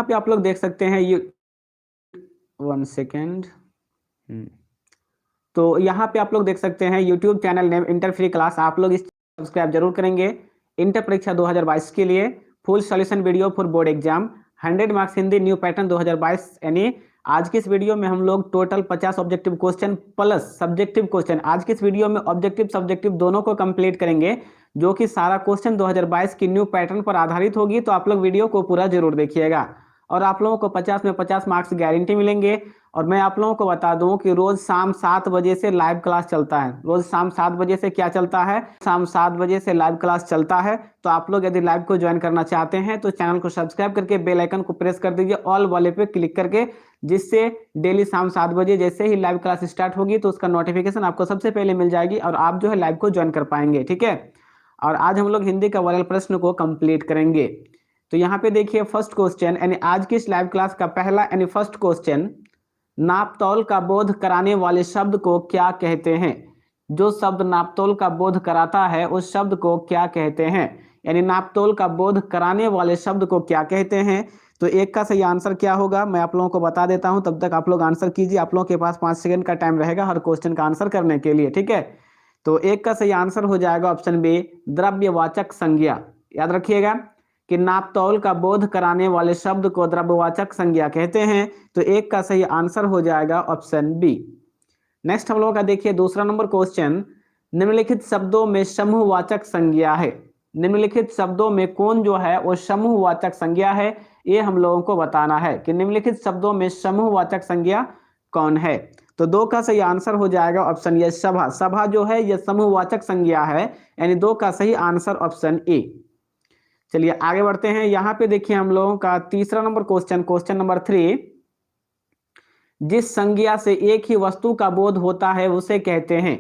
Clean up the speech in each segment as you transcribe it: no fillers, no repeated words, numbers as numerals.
पे आप लोग देख सकते हैं ये 1 सेकेंड। तो यहाँ पे आप लोग देख सकते हैं YouTube channel name inter free class. आप लोग इस सब्सक्राइब जरूर करेंगे। इंटर परीक्षा 2022 के लिए full solution video for board exam 100 marks Hindi new pattern 2022। यानी आज की इस वीडियो में हम लोग total 50 objective question plus subjective question, आज की इस वीडियो में ऑब्जेक्टिव सब्जेक्टिव दोनों को कंप्लीट करेंगे, जो कि सारा क्वेश्चन 2022 की न्यू पैटर्न पर आधारित होगी। तो आप लोग वीडियो को पूरा जरूर देखिएगा और आप लोगों को 50 में 50 मार्क्स गारंटी मिलेंगे। और मैं आप लोगों को बता दूं कि रोज शाम 7 बजे से लाइव क्लास चलता है। रोज शाम 7 बजे से क्या चलता है? शाम 7 बजे से लाइव क्लास चलता है। तो आप लोग यदि लाइव को ज्वाइन करना चाहते हैं तो चैनल को सब्सक्राइब करके बेल आइकन को प्रेस कर दीजिए ऑल वाले पे क्लिक करके, जिससे डेली शाम 7 बजे जैसे ही लाइव क्लास स्टार्ट होगी तो उसका नोटिफिकेशन आपको सबसे पहले मिल जाएगी और आप जो है लाइव को ज्वाइन कर पाएंगे। ठीक है। और आज हम लोग हिंदी का वायरल प्रश्न को कंप्लीट करेंगे। तो यहाँ पे देखिए फर्स्ट क्वेश्चन, यानी आज की इस लाइव क्लास का पहला यानी फर्स्ट क्वेश्चन, नापतौल का बोध कराने वाले शब्द को क्या कहते हैं? जो शब्द नापतोल का बोध कराता है उस शब्द को क्या कहते हैं? यानी नापतोल का बोध कराने वाले शब्द को क्या कहते हैं? तो एक का सही आंसर क्या होगा मैं आप लोगों को बता देता हूं, तब तक आप लोग आंसर कीजिए। आप लोगों के पास 5 सेकंड का टाइम रहेगा हर क्वेश्चन का आंसर करने के लिए। ठीक है। तो एक का सही आंसर हो जाएगा ऑप्शन बी, द्रव्यवाचक संज्ञा। याद रखिएगा कि नापतौल का बोध कराने वाले शब्द को द्रव्यवाचक संज्ञा कहते हैं। तो एक का सही आंसर हो जाएगा ऑप्शन बी। नेक्स्ट हम लोगों का देखिए दूसरा नंबर क्वेश्चन, निम्नलिखित शब्दों में समूहवाचक संज्ञा है। निम्नलिखित शब्दों में कौन जो है वो समूहवाचक संज्ञा है, ये हम लोगों को बताना है कि निम्नलिखित शब्दों में समूहवाचक संज्ञा कौन है। तो दो का सही आंसर हो जाएगा ऑप्शन ये, सभा। सभा जो है ये समूहवाचक संज्ञा है, यानी दो का सही आंसर ऑप्शन ए। चलिए आगे बढ़ते हैं। यहां पे देखिए हम लोगों का तीसरा नंबर क्वेश्चन, क्वेश्चन नंबर 3, जिस संज्ञा से एक ही वस्तु का बोध होता है उसे कहते हैं।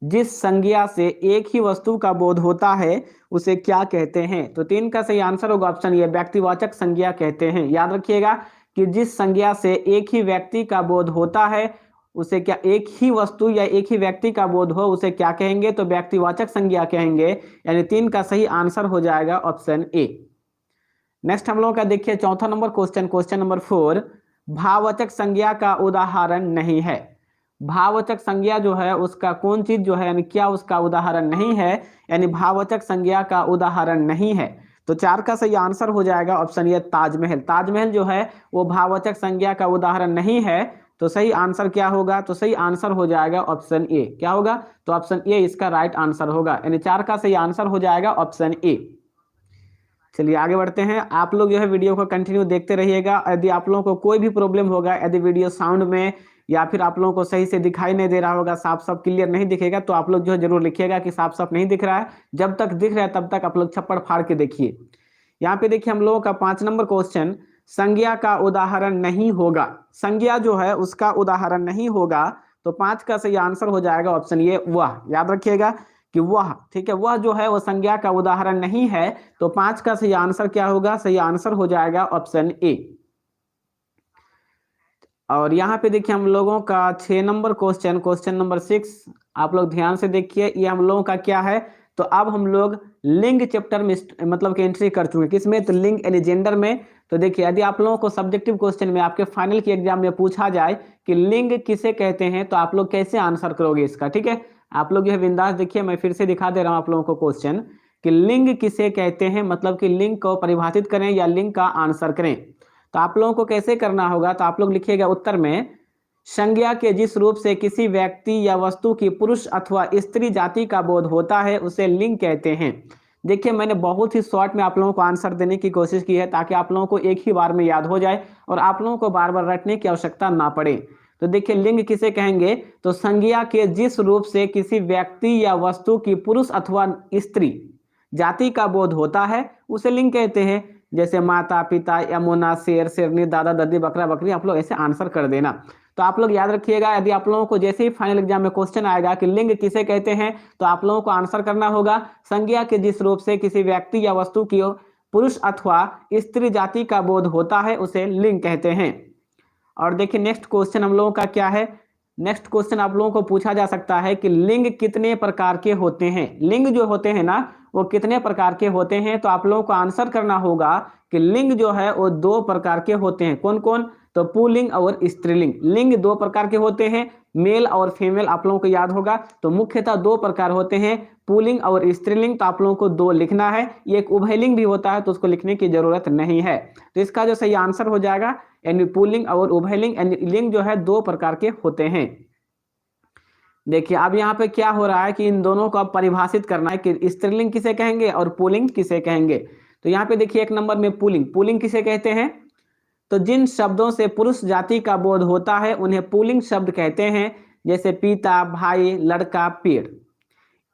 जिस संज्ञा से एक ही वस्तु का बोध होता है उसे क्या कहते हैं? तो 3 का सही आंसर होगा ऑप्शन ये, व्यक्तिवाचक संज्ञा कहते हैं। याद रखिएगा कि जिस संज्ञा से एक ही व्यक्ति का बोध होता है उसे क्या, एक ही वस्तु या एक ही व्यक्ति का बोध हो उसे क्या कहेंगे? तो व्यक्तिवाचक संज्ञा कहेंगे। यानी 3 का सही आंसर हो जाएगा ऑप्शन ए। नेक्स्ट हम लोगों का देखिए चौथा नंबर क्वेश्चन, क्वेश्चन नंबर 4, भाववाचक संज्ञा का उदाहरण नहीं है। भाववाचक संज्ञा जो है उसका कौन चीज जो है, यानी क्या उसका उदाहरण नहीं है? यानी भाववाचक संज्ञा का उदाहरण नहीं है। तो 4 का सही आंसर हो जाएगा ऑप्शन ये, ताजमहल। ताजमहल जो है वो भाववाचक संज्ञा का उदाहरण नहीं है। तो सही आंसर क्या होगा? तो सही आंसर हो जाएगा ऑप्शन ए। क्या होगा? तो ऑप्शन ए इसका राइट आंसर होगा, यानी 4 का सही आंसर हो जाएगा ऑप्शन ए। चलिए आगे बढ़ते हैं। आप लोग जो है वीडियो को कंटिन्यू देखते रहिएगा। यदि आप लोगों को कोई भी प्रॉब्लम होगा, यदि वीडियो साउंड में या फिर आप लोगों को सही से दिखाई नहीं दे रहा होगा, साफ साफ क्लियर नहीं दिखेगा, तो आप लोग जो है जरूर लिखिएगा कि साफ साफ नहीं दिख रहा है। जब तक दिख रहा है तब तक आप लोग छप्पड़ फाड़ के देखिए। यहाँ पे देखिए हम लोगों का 5 नंबर क्वेश्चन, संज्ञा का उदाहरण नहीं होगा। संज्ञा जो है उसका उदाहरण नहीं होगा। तो 5 का सही आंसर हो जाएगा ऑप्शन ये, वह। याद रखिएगा कि वह, ठीक है, वह जो है वो संज्ञा का उदाहरण नहीं है। तो 5 का सही आंसर क्या होगा? सही आंसर हो जाएगा ऑप्शन ए। और यहाँ पे देखिए हम लोगों का 6 नंबर क्वेश्चन, क्वेश्चन नंबर 6, आप लोग ध्यान से देखिए। ये हम लोगों का क्या है? तो अब हम लोग लिंग चैप्टर में मतलब कि एंट्री कर चुके हैं। किसमें? तो लिंग यानी जेंडर में। तो देखिए यदि आप लोगों को सब्जेक्टिव क्वेश्चन में आपके फाइनल की एग्जाम में पूछा जाए कि लिंग किसे कहते हैं, तो आप लोग कैसे आंसर करोगे इसका? ठीक है, आप लोग जो है बिंदास देखिए, मैं फिर से दिखा दे रहा हूँ आप लोगों को क्वेश्चन कि लिंग किसे कहते हैं, मतलब कि लिंग को परिभाषित करें या लिंग का आंसर करें। तो आप लोगों को कैसे करना होगा? तो आप लोग लिखिएगा उत्तर में, संज्ञा के जिस रूप से किसी व्यक्ति या वस्तु की पुरुष अथवा स्त्री जाति का बोध होता है उसे लिंग कहते हैं। देखिए मैंने बहुत ही शॉर्ट में आप लोगों को आंसर देने की कोशिश की है ताकि आप लोगों को एक ही बार में याद हो जाए और आप लोगों को बार बार रटने की आवश्यकता ना पड़े। तो देखिए लिंग किसे कहेंगे? तो संज्ञा के जिस रूप से किसी व्यक्ति या वस्तु की पुरुष अथवा स्त्री जाति का बोध होता है उसे लिंग कहते हैं। जैसे माता पिता, यमुना, शेर शेरनी, दादा दादी, बकरा बकरी, आप लोग ऐसे आंसर कर देना। तो आप लोग याद रखिएगा, यदि आप लोगों को जैसे ही फाइनल एग्जाम में क्वेश्चन आएगा कि लिंग किसे कहते हैं, तो आप लोगों को आंसर करना होगा, संज्ञा के जिस रूप से किसी व्यक्ति या वस्तु की पुरुष अथवा स्त्री जाति का बोध होता है उसे लिंग कहते हैं। और देखिए नेक्स्ट क्वेश्चन हम लोगों का क्या है? नेक्स्ट क्वेश्चन आप लोगों को पूछा जा सकता है कि लिंग कितने प्रकार के होते हैं। लिंग जो होते हैं ना वो कितने प्रकार के होते हैं, तो आप लोगों को आंसर करना होगा कि लिंग जो है वो 2 प्रकार के होते हैं। कौन कौन? तो पुल्लिंग और स्त्रीलिंग। लिंग 2 प्रकार के होते हैं, मेल और फीमेल, आप लोगों को याद होगा। तो मुख्यतः 2 प्रकार होते हैं, पुल्लिंग और स्त्रीलिंग। तो आप लोगों को 2 लिखना है। ये एक उभयलिंग भी होता है तो उसको लिखने की जरूरत नहीं है। तो इसका जो सही आंसर हो जाएगा यानी पुल्लिंग और उभयलिंग, यानी लिंग जो है 2 प्रकार के होते हैं। देखिए अब यहाँ पे क्या हो रहा है कि इन दोनों को अब परिभाषित करना है कि स्त्रीलिंग किसे कहेंगे और पुल्लिंग किसे कहेंगे। तो यहाँ पे देखिए 1 नंबर में पुल्लिंग। पुल्लिंग किसे कहते हैं? तो जिन शब्दों से पुरुष जाति का बोध होता है उन्हें पुल्लिंग शब्द कहते हैं, जैसे पिता, भाई, लड़का, पेड़।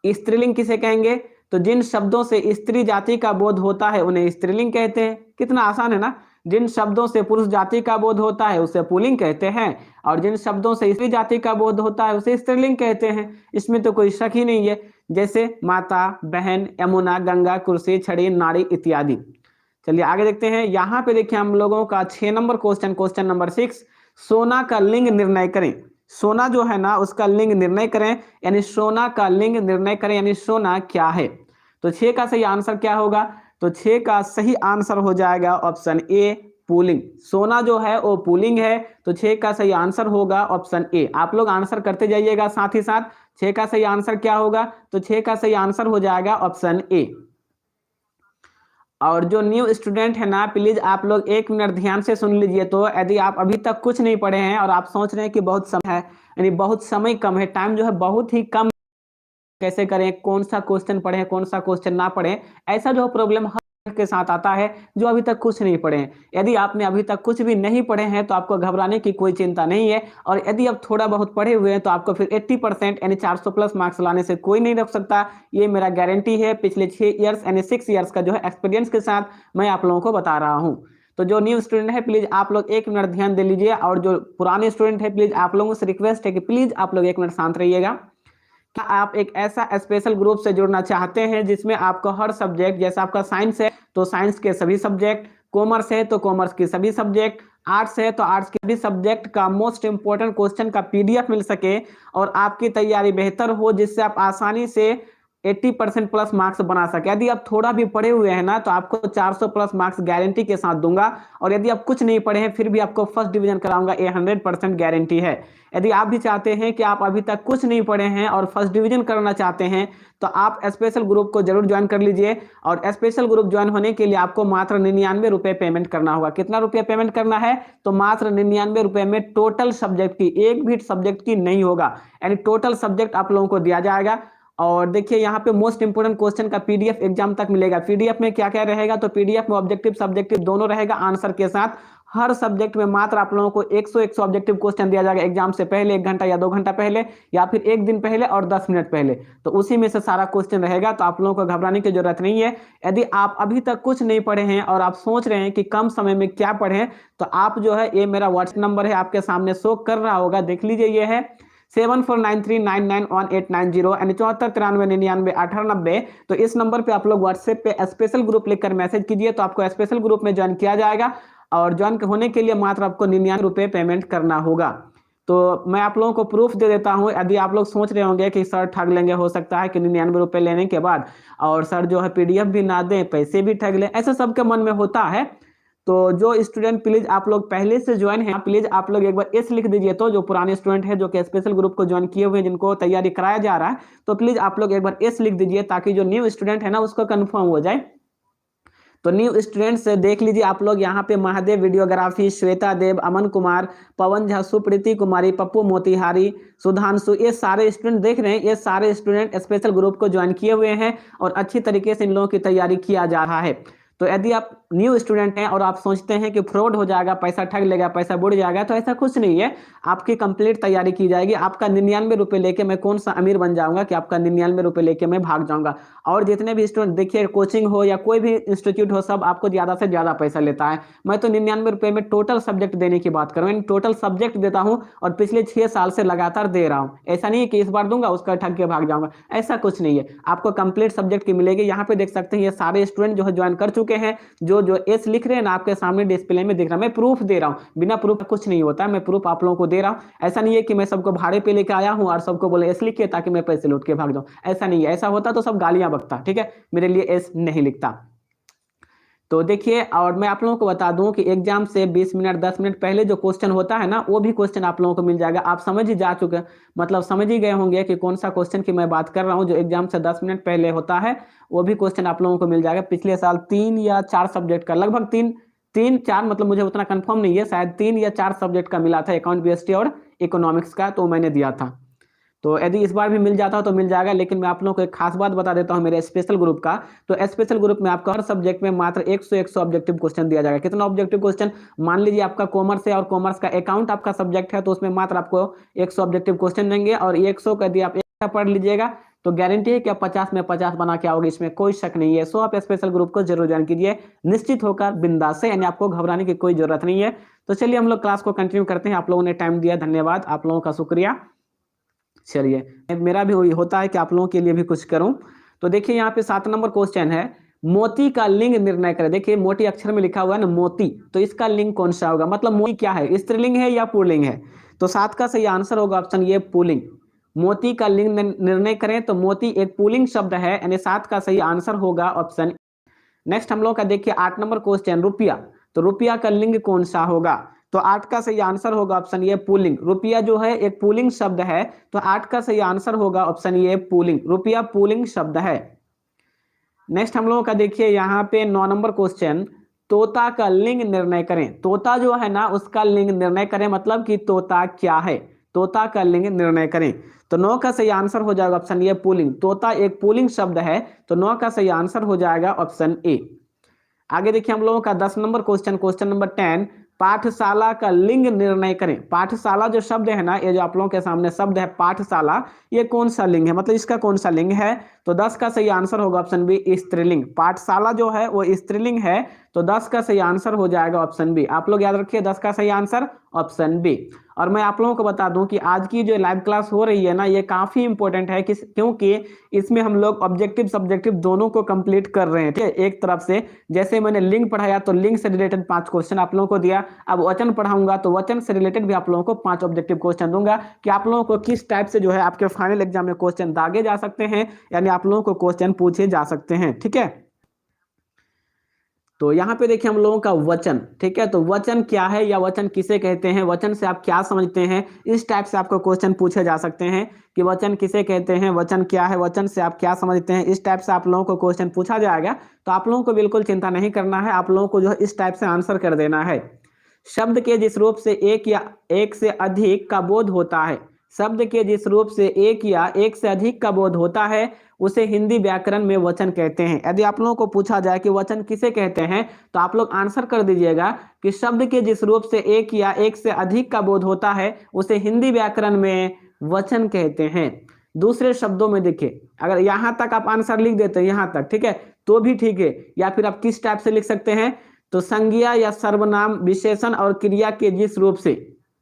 स्त्रीलिंग किसे कहेंगे? तो जिन शब्दों से स्त्री जाति का बोध होता है उन्हें स्त्रीलिंग कहते हैं। कितना आसान है ना। जिन शब्दों से पुरुष जाति का बोध होता है उसे पुल्लिंग कहते हैं, और जिन शब्दों से स्त्री जाति का बोध होता है उसे स्त्रीलिंग कहते हैं। इसमें तो कोई शक ही नहीं है, जैसे माता, बहन, यमुना, गंगा, कुर्सी, छड़ी, नारी इत्यादि। चलिए आगे देखते हैं। यहाँ पे देखिए हम लोगों का 6 नंबर क्वेश्चन, क्वेश्चन नंबर 6, सोना का लिंग निर्णय करें। सोना जो है ना उसका लिंग निर्णय करें, यानी सोना का लिंग निर्णय करें, यानी सोना क्या है। तो 6 का सही आंसर क्या होगा? तो 6 का सही आंसर हो जाएगा ऑप्शन ए, पुल्लिंग। सोना जो है वो पुल्लिंग है, तो 6 का सही आंसर होगा ऑप्शन ए। आप लोग आंसर करते जाइएगा साथ ही साथ। 6 का सही आंसर क्या होगा? तो 6 का सही आंसर हो जाएगा ऑप्शन ए। और जो न्यू स्टूडेंट है ना, प्लीज आप लोग 1 मिनट ध्यान से सुन लीजिए। तो यदि आप अभी तक कुछ नहीं पढ़े हैं और आप सोच रहे हैं कि बहुत समय है, यानी बहुत समय कम है, टाइम जो है बहुत ही कम, कैसे करें, कौन सा क्वेश्चन पढ़ें, कौन सा क्वेश्चन ना पढ़ें, ऐसा जो प्रॉब्लम हर के साथ आता है जो अभी तक कुछ नहीं पढ़े हैं। यदि आपने अभी तक कुछ भी नहीं पढ़े हैं तो आपको घबराने की कोई चिंता नहीं है। और यदि आप थोड़ा बहुत पढ़े हुए हैं तो आपको फिर 80% यानी 400 प्लस मार्क्स लाने से कोई नहीं रोक सकता। ये मेरा गारंटी है, पिछले 6 ईयर्स यानी 6 ईयर्स का जो है एक्सपीरियंस के साथ मैं आप लोगों को बता रहा हूँ। तो जो न्यू स्टूडेंट है प्लीज आप लोग 1 मिनट ध्यान दे लीजिए, और जो पुराने स्टूडेंट है प्लीज आप लोगों से रिक्वेस्ट है कि प्लीज आप लोग 1 मिनट शांत रहिएगा। क्या आप एक ऐसा स्पेशल ग्रुप से जुड़ना चाहते हैं जिसमें आपको हर सब्जेक्ट, जैसे आपका साइंस है तो साइंस के सभी सब्जेक्ट, कॉमर्स है तो कॉमर्स के सभी सब्जेक्ट, आर्ट्स है तो आर्ट्स के सभी सब्जेक्ट का मोस्ट इंपोर्टेंट क्वेश्चन का पीडीएफ मिल सके और आपकी तैयारी बेहतर हो, जिससे आप आसानी से 80% प्लस मार्क्स बना सके। यदि आप थोड़ा भी पढ़े हुए हैं ना तो आपको 400 प्लस मार्क्स गारंटी के साथ दूंगा, और यदि आप कुछ नहीं पढ़े हैं फिर भी आपको फर्स्ट डिवीजन कराऊंगा, ये 100% गारंटी है। यदि आप भी चाहते हैं कि आप अभी तक कुछ नहीं पढ़े हैं और फर्स्ट डिवीजन करना चाहते हैं तो आप स्पेशल ग्रुप को जरूर ज्वाइन कर लीजिए। और स्पेशल ग्रुप ज्वाइन होने के लिए आपको मात्र 99 रुपए पेमेंट करना होगा। कितना रुपया पेमेंट करना है? तो मात्र 99 रुपए में टोटल सब्जेक्ट की, एक भी सब्जेक्ट की नहीं होगा, यानी टोटल सब्जेक्ट आप लोगों को दिया जाएगा। और देखिए यहाँ पे मोस्ट इंपोर्टेंट क्वेश्चन का पीडीएफ एग्जाम तक मिलेगा। पीडीएफ में क्या क्या रहेगा? तो पीडीएफ में ऑब्जेक्टिव सब्जेक्टिव दोनों रहेगा आंसर के साथ। हर सब्जेक्ट में मात्र आप लोगों को 100 ऑब्जेक्टिव क्वेश्चन दिया जाएगा एग्जाम से पहले, 1 घंटा या 2 घंटा पहले, या फिर 1 दिन पहले और 10 मिनट पहले। तो उसी में से सारा क्वेश्चन रहेगा, तो आप लोगों को घबराने की जरूरत नहीं है। यदि आप अभी तक कुछ नहीं पढ़े हैं और आप सोच रहे हैं कि कम समय में क्या पढ़ें, तो आप जो है, ये मेरा व्हाट्सएप नंबर है, आपके सामने शो कर रहा होगा, देख लीजिए, ये है 7493991890 यानी 7493991890। तो इस नंबर पे आप लोग व्हाट्सएप पे स्पेशल ग्रुप लिखकर मैसेज कीजिए, तो आपको स्पेशल ग्रुप में ज्वाइन किया जाएगा। और ज्वाइन होने के लिए मात्र आपको 99 रुपए पेमेंट करना होगा। तो मैं आप लोगों को प्रूफ दे देता हूं। यदि आप लोग सोच रहे होंगे कि सर ठग लेंगे, हो सकता है कि 99 रुपए लेने के बाद और सर जो है पीडीएफ भी ना दें, पैसे भी ठग लें, ऐसा सबके मन में होता है। तो जो स्टूडेंट प्लीज आप लोग पहले से ज्वाइन है, प्लीज आप लोग एक बार एस लिख दीजिए। तो जो पुराने स्टूडेंट है जो कि स्पेशल ग्रुप को ज्वाइन किए हुए हैं, जिनको तैयारी कराया जा रहा है, तो प्लीज आप लोग एक बार एस लिख दीजिए, ताकि जो न्यू स्टूडेंट है ना उसको कंफर्म हो जाए। तो न्यू स्टूडेंट्स देख लीजिए आप लोग, यहाँ पे महादेव वीडियोग्राफी, श्वेता देव, अमन कुमार, पवन झा, सुप्रीति कुमारी, पप्पू मोतिहारी, सुधांशु, ये सारे स्टूडेंट देख रहे हैं, ये सारे स्टूडेंट स्पेशल ग्रुप को ज्वाइन किए हुए हैं और अच्छी तरीके से इन लोगों की तैयारी किया जा रहा है। तो यदि आप न्यू स्टूडेंट हैं और आप सोचते हैं कि फ्रॉड हो जाएगा, पैसा ठग लेगा, पैसा बुड़ जाएगा, तो ऐसा कुछ नहीं है। आपकी कंप्लीट तैयारी की जाएगी। आपका 99 रुपए लेके मैं कौन सा अमीर बन जाऊंगा कि आपका 99 रुपए लेके मैं भाग जाऊंगा। और जितने भी स्टूडेंट, देखिए कोचिंग हो या कोई भी इंस्टीट्यूट हो, सब आपको ज्यादा से ज्यादा पैसा लेता है। मैं तो 99 रुपए में टोटल सब्जेक्ट देने की बात करूँ, टोटल सब्जेक्ट देता हूँ और पिछले 6 साल से लगातार दे रहा हूँ। ऐसा नहीं है कि इस बार दूंगा उसका ठग के भाग जाऊंगा, ऐसा कुछ नहीं है। आपको कंप्लीट सब्जेक्ट की मिलेगी। यहाँ पे देख सकते हैं ये सारे स्टूडेंट जो है ज्वाइन कर चुके हैं। जो जो एस लिख रहे हैं ना आपके सामने डिस्प्ले में दिख रहा है, मैं प्रूफ दे रहा हूँ, बिना प्रूफ कुछ नहीं होता, मैं प्रूफ आप लोगों को दे रहा हूँ। ऐसा नहीं है कि मैं सबको भाड़े पे लेके आया हूँ और सबको बोले एस लिखिए ताकि मैं पैसे लौट के भाग जाऊँ, ऐसा नहीं है। ऐसा होता तो सब गालियां बकता, ठीक है, मेरे लिए एस नहीं लिखता। तो देखिए, और मैं आप लोगों को बता दूं कि एग्जाम से 20 मिनट 10 मिनट पहले जो क्वेश्चन होता है ना, वो भी क्वेश्चन आप लोगों को मिल जाएगा। आप समझ ही जा चुके, मतलब समझ ही गए होंगे कि कौन सा क्वेश्चन की मैं बात कर रहा हूं, जो एग्जाम से 10 मिनट पहले होता है, वो भी क्वेश्चन आप लोगों को मिल जाएगा। पिछले साल 3 या 4 सब्जेक्ट का, लगभग 3-4, मतलब मुझे उतना कंफर्म नहीं है, शायद 3 या 4 सब्जेक्ट का मिला था, अकाउंट बीएसटी और इकोनॉमिक्स का, तो मैंने दिया था। तो यदि इस बार भी मिल जाता हो तो मिल जाएगा। लेकिन मैं आप लोगों को एक खास बात बता देता हूं मेरे स्पेशल ग्रुप का। तो स्पेशल ग्रुप में आपका हर सब्जेक्ट में मात्र 100 ऑब्जेक्टिव क्वेश्चन दिया जाएगा। कितना ऑब्जेक्टिव क्वेश्चन? मान लीजिए आपका कॉमर्स है और कॉमर्स का अकाउंट आपका सब्जेक्ट है, तो उसमें मात्र आपको 100 ऑब्जेक्टिव क्वेश्चन देंगे, और 100 का यदि आप एक पढ़ लीजिएगा तो गारंटी है कि आप 50 में 50 बना के आओगे, इसमें कोई शक नहीं है। सो आप स्पेशल ग्रुप को जरूर ज्वाइन कीजिए, निश्चित होकर बिंदास से, यानी आपको घबराने की कोई जरूरत नहीं है। तो चलिए हम लोग क्लास को कंटिन्यू करते हैं। आप लोगों ने टाइम दिया, धन्यवाद, आप लोगों का शुक्रिया। चलिए, मेरा भी वही होता है कि आप लोगों के लिए भी कुछ करूं। तो देखिए यहाँ पे 7 नंबर क्वेश्चन है, मोती का लिंग निर्णय करें। देखिए मोटी अक्षर में लिखा हुआ है ना मोती, तो इसका लिंग कौन सा होगा, मतलब मोती क्या है, स्त्रीलिंग है या पुल्लिंग है? तो 7 का सही आंसर होगा ऑप्शन ये पुल्लिंग। मोती का लिंग निर्णय करें तो मोती एक पुल्लिंग शब्द है, यानी 7 का सही आंसर होगा ऑप्शन। नेक्स्ट हम लोग का देखिए 8 नंबर क्वेश्चन, रुपया। तो रुपया का लिंग कौन सा होगा? तो 8 का सही आंसर होगा ऑप्शन ये पुल्लिंग। रुपया जो है एक पुल्लिंग शब्द है, तो 8 का सही आंसर होगा ऑप्शन ये पुल्लिंग। रुपया पुल्लिंग शब्द है। नेक्स्ट हम लोगों का देखिए यहाँ पे 9 नंबर क्वेश्चन, तोता का लिंग निर्णय करें। तोता जो है ना उसका लिंग निर्णय करें, मतलब कि तोता क्या है, तोता का लिंग निर्णय करें। तो 9 का सही आंसर हो जाएगा ऑप्शन ये पुल्लिंग। तोता एक पुल्लिंग शब्द है, तो 9 का सही आंसर हो जाएगा ऑप्शन ए। आगे देखिए हम लोगों का 10 नंबर क्वेश्चन, क्वेश्चन नंबर 10, पाठशाला का लिंग निर्णय करें। पाठशाला जो शब्द है ना, ये जो आप लोगों के सामने शब्द है पाठशाला, ये कौन सा लिंग है, मतलब इसका कौन सा लिंग है? तो 10 का सही आंसर होगा ऑप्शन बी स्त्रीलिंग। पाठशाला जो है वो स्त्रीलिंग है, तो 10 का सही आंसर हो जाएगा ऑप्शन बी। आप लोग याद रखिए 10 का सही आंसर ऑप्शन बी। और मैं आप लोगों को बता दूं कि आज की जो लाइव क्लास हो रही है ना, ये काफी इंपॉर्टेंट है, क्योंकि इसमें हम लोग ऑब्जेक्टिव सब्जेक्टिव दोनों को कंप्लीट कर रहे हैं, ठीक है। एक तरफ से जैसे मैंने लिंग पढ़ाया तो लिंग से रिलेटेड 5 क्वेश्चन आप लोगों को दिया, अब वचन पढ़ाऊंगा तो वचन से रिलेटेड भी आप लोगों को 5 ऑब्जेक्टिव क्वेश्चन दूंगा कि आप लोगों को किस टाइप से जो है आपके फाइनल एग्जाम में क्वेश्चन दागे जा सकते हैं, यानी आप लोगों को क्वेश्चन पूछे जा सकते हैं, ठीक है। तो यहाँ पे देखिए हम लोगों का वचन, ठीक है। तो वचन क्या है या वचन किसे कहते हैं, वचन से आप क्या समझते हैं, इस टाइप से आपको क्वेश्चन पूछे जा सकते हैं कि वचन किसे कहते हैं, वचन क्या है, वचन से आप क्या समझते हैं, इस टाइप से आप लोगों को क्वेश्चन पूछा जाएगा। तो आप लोगों को बिल्कुल चिंता नहीं करना है, आप लोगों को जो है इस टाइप से आंसर कर देना है। शब्द के जिस रूप से एक या एक से अधिक का बोध होता है, शब्द के जिस रूप से एक या एक से अधिक का बोध होता है उसे हिंदी व्याकरण में वचन कहते हैं। यदि आप लोगों को पूछा जाए कि वचन किसे कहते हैं, तो आप लोग आंसर कर दीजिएगा कि शब्द के जिस रूप से एक या एक से अधिक का बोध होता है उसे हिंदी व्याकरण में वचन कहते हैं। दूसरे शब्दों में देखिए, अगर यहां तक आप आंसर लिख देते हैं यहां तक, ठीक है, तो भी ठीक है, या फिर आप किस टाइप से लिख सकते हैं, तो संज्ञा या सर्वनाम विशेषण और क्रिया के जिस रूप से,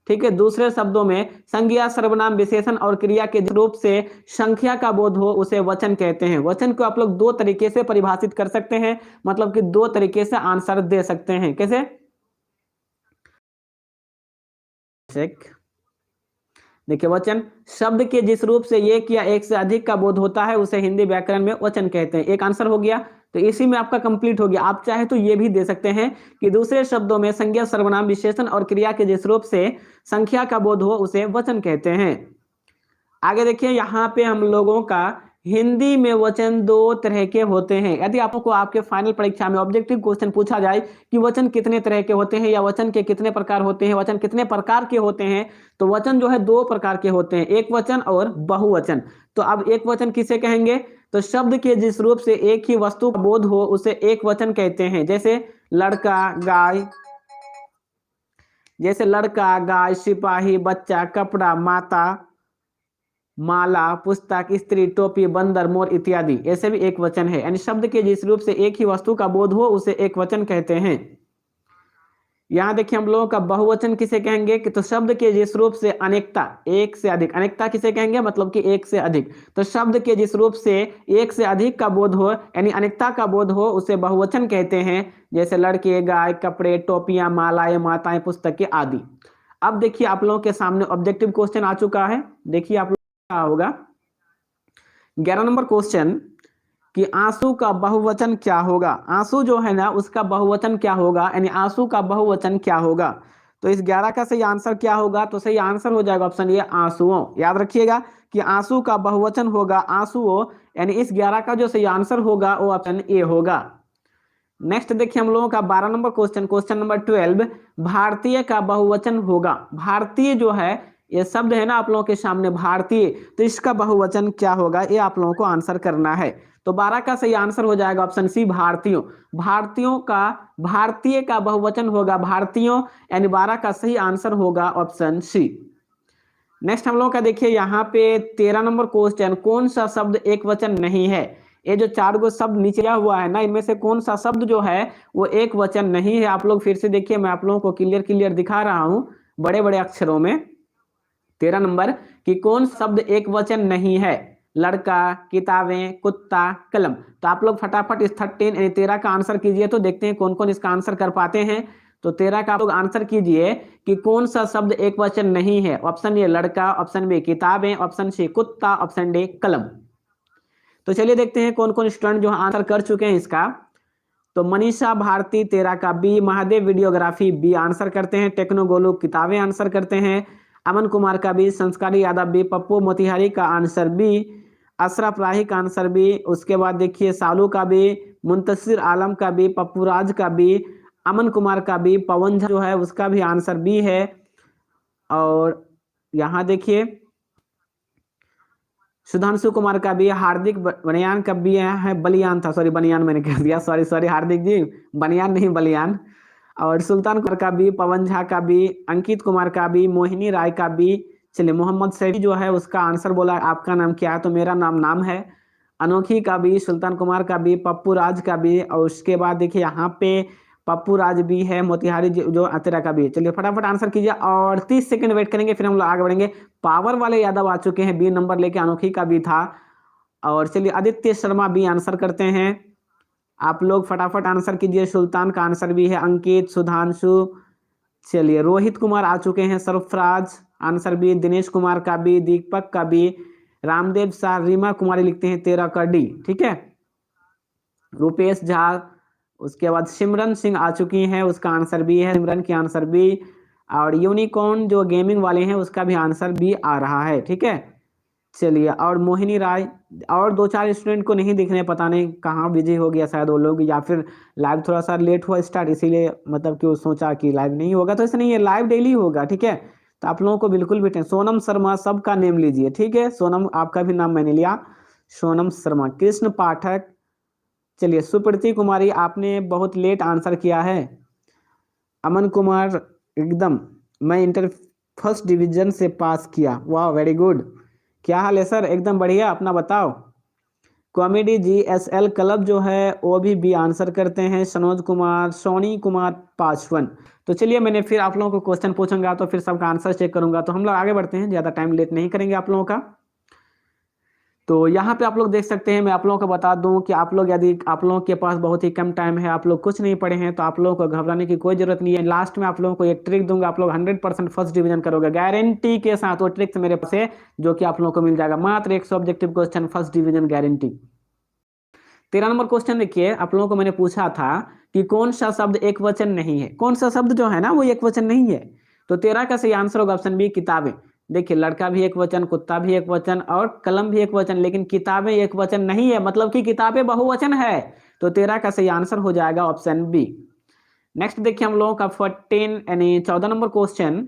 ठीक है, दूसरे शब्दों में संज्ञा सर्वनाम विशेषण और क्रिया के रूप से संख्या का बोध हो उसे वचन कहते हैं। वचन को आप लोग 2 तरीके से परिभाषित कर सकते हैं, मतलब कि 2 तरीके से आंसर दे सकते हैं। कैसे? देखिए, वचन शब्द के जिस रूप से एक या एक से अधिक का बोध होता है उसे हिंदी व्याकरण में वचन कहते हैं। एक आंसर हो गया, तो इसी में आपका कंप्लीट हो गया। आप चाहे तो ये भी दे सकते हैं कि दूसरे शब्दों में संज्ञा सर्वनाम विशेषण और क्रिया के जिस रूप से संख्या का बोध हो उसे वचन कहते हैं। आगे देखिए, यहाँ पे हम लोगों का हिंदी में वचन 2 तरह के होते हैं। यदि आपको आपके फाइनल परीक्षा में ऑब्जेक्टिव क्वेश्चन पूछा जाए कि वचन कितने तरह के होते हैं या वचन के कितने प्रकार होते हैं, वचन कितने प्रकार के होते हैं, तो वचन जो है 2 प्रकार के होते हैं, एक वचन और बहुवचन। तो अब एक वचन किसे कहेंगे, तो शब्द के जिस रूप से एक ही वस्तु का बोध हो उसे एक वचन कहते हैं। जैसे लड़का, गाय, जैसे लड़का, गाय, सिपाही, बच्चा, कपड़ा, माता, माला, पुस्तक, स्त्री, टोपी, बंदर, मोर इत्यादि, ऐसे भी एक वचन है। यानी शब्द के जिस रूप से एक ही वस्तु का बोध हो उसे एक वचन कहते हैं। यहाँ देखिए हम लोगों का बहुवचन किसे कहेंगे कि तो शब्द के जिस रूप से अनेकता, एक से अधिक, अनेकता किसे कहेंगे मतलब कि एक से अधिक, तो शब्द के जिस रूप से एक से अधिक का बोध हो यानी अनेकता का बोध हो उसे बहुवचन कहते हैं। जैसे लड़के, गाय, कपड़े, टोपियां, मालाएं, माताएं, पुस्तकें आदि। अब देखिए आप लोगों के सामने ऑब्जेक्टिव क्वेश्चन आ चुका है। देखिए आप लोग क्या होगा 11 नंबर क्वेश्चन कि आंसू का बहुवचन क्या होगा। आंसू जो है ना उसका बहुवचन क्या होगा, यानी आंसू का बहुवचन क्या होगा। तो इस 11 का सही आंसर क्या होगा, तो सही आंसर हो जाएगा ऑप्शन ए आंसुओं। याद रखिएगा कि आंसू का बहुवचन होगा आंसुओं, यानी इस 11 का जो सही आंसर होगा वो ऑप्शन ए होगा। नेक्स्ट देखिए हम लोगों का 12 नंबर क्वेश्चन, क्वेश्चन नंबर 12, भारतीय का बहुवचन होगा। भारतीय जो है ये शब्द है ना आप लोगों के सामने भारतीय, तो इसका बहुवचन क्या होगा ये आप लोगों को आंसर करना है। तो 12 का सही आंसर हो जाएगा ऑप्शन सी भारतीयों। भारतीयों का, भारतीय का बहुवचन होगा भारतीयों, यानी 12 का सही आंसर होगा ऑप्शन सी। नेक्स्ट हम लोग का देखिए यहाँ पे 13 नंबर क्वेश्चन, कौन सा शब्द एक वचन नहीं है। ये जो 4 गो शब्द नीचे दिया हुआ है ना इनमें से कौन सा शब्द जो है वो एक वचन नहीं है। आप लोग फिर से देखिए, मैं आप लोगों को क्लियर क्लियर दिखा रहा हूं बड़े बड़े अक्षरों में। 13 नंबर कि कौन शब्द एक वचन नहीं है। लड़का, किताबें, कुत्ता, कलम। तो आप लोग फटाफट इस 13 का आंसर कीजिए, तो देखते हैं कौन कौन इसका आंसर कर पाते हैं। तो 13 का आप लोग आंसर कीजिए कि कौन सा शब्द एक वचन नहीं है। ऑप्शन ए लड़का, ऑप्शन बी किताबें, ऑप्शन सी कुत्ता, ऑप्शन डी कलम। तो चलिए देखते हैं कौन कौन स्टूडेंट जो आंसर कर चुके हैं इसका। तो मनीषा भारती 13 का B, Mahadev videography B answer करते हैं, टेक्नो गोलू किताबें आंसर करते हैं, अमन कुमार का बी, संस्कारी यादव बी, पप्पू मोतिहारी का आंसर बी, अशरफ राही का आंसर बी, उसके बाद देखिए सालू का बी, मुंतसिर आलम का बी, पप्पू राज का बी, अमन कुमार का बी, पवन झा जो है उसका भी आंसर बी है। और यहाँ देखिए सुधांशु कुमार का भी, हार्दिक बनियान का भी है, बलियान था, सॉरी बनियान मैंने कह दिया, सॉरी सॉरी हार्दिक जी, बनियान नहीं बलियान। और सुल्तान कुमार का भी, पवन झा का भी, अंकित कुमार का भी, मोहिनी राय का भी। चलिए मोहम्मद सैफी जो है उसका आंसर बोला आपका नाम क्या है, तो मेरा नाम नाम है। अनोखी का भी, सुल्तान कुमार का भी, पप्पू राज का भी, और उसके बाद देखिए यहाँ पे पप्पू राज भी है, मोतिहारी जो अतेरा का भी है। चलिए फटाफट आंसर कीजिए और 30 सेकंड वेट करेंगे, फिर हम लोग आगे बढ़ेंगे। पावर वाले यादव आ चुके हैं, बी नंबर लेके, अनोखी का भी था। और चलिए आदित्य शर्मा भी आंसर करते हैं। आप लोग फटाफट आंसर कीजिए, सुल्तान का आंसर भी है, अंकित, सुधांशु। चलिए रोहित कुमार आ चुके हैं, सरफराज आंसर भी, दिनेश कुमार का भी, दीपक का भी, रामदेव शाह, रीमा कुमारी लिखते हैं 13 का डी, ठीक है। रुपेश झा, उसके बाद सिमरन सिंह आ चुकी हैं, उसका आंसर भी है, सिमरन की आंसर भी। और यूनिकॉर्न जो गेमिंग वाले हैं उसका भी आंसर भी आ रहा है, ठीक है। चलिए और मोहिनी राय, और 2-4 स्टूडेंट को नहीं दिख रहे, पता नहीं कहाँ बिजी हो गया शायद वो लोग, या फिर लाइव थोड़ा सा लेट हुआ स्टार्ट, इसीलिए मतलब कि वो सोचा कि लाइव नहीं होगा। तो ऐसा नहीं है, लाइव डेली होगा, ठीक है। तो आप लोगों को बिल्कुल भी सोनम शर्मा, सबका नेम लीजिए, ठीक है। सोनम आपका भी नाम मैंने लिया, सोनम शर्मा। कृष्ण पाठक, चलिए सुप्रीति कुमारी आपने बहुत लेट आंसर किया है। अमन कुमार एकदम, मैं इंटर फर्स्ट डिवीजन से पास किया, वाह वेरी गुड। क्या हाल है सर, एकदम बढ़िया, अपना बताओ। कॉमेडी GSL क्लब जो है वो भी आंसर करते हैं, सनोज कुमार, सोनी कुमार पासवान। तो चलिए मैंने फिर आप लोगों को क्वेश्चन पूछूंगा तो फिर सबका आंसर चेक करूंगा। तो हम लोग आगे बढ़ते हैं, ज़्यादा टाइम लेट नहीं करेंगे आप लोगों का। तो यहाँ पे आप लोग देख सकते हैं, मैं आप लोगों को बता दूं कि आप लोग यदि आप लोगों के पास बहुत ही कम टाइम है, आप लोग कुछ नहीं पढ़े हैं, तो आप लोगों को घबराने की कोई जरूरत नहीं है। लास्ट में आप लोगों को एक ट्रिक दूंगा, आप लोग 100% फर्स्ट डिवीजन करोगे गारंटी के साथ। वो ट्रिक्स मेरे पास है जो कि आप लोगों को मिल जाएगा, मात्र 100 objective question first division guarantee. 13 number question देखिए, आप लोगों को मैंने पूछा था कि कौन सा शब्द एक वचन नहीं है, कौन सा शब्द जो है ना वो एक वचन नहीं है। तो 13 का सही आंसर होगा ऑप्शन बी किताबें। देखिए लड़का भी एक वचन, कुत्ता भी एक वचन और कलम भी एक वचन, लेकिन किताबें एक वचन नहीं है, मतलब कि किताबें बहुवचन है। तो 13 का सही आंसर हो जाएगा ऑप्शन बी। नेक्स्ट देखिए हम लोगों का 14 नंबर क्वेश्चन,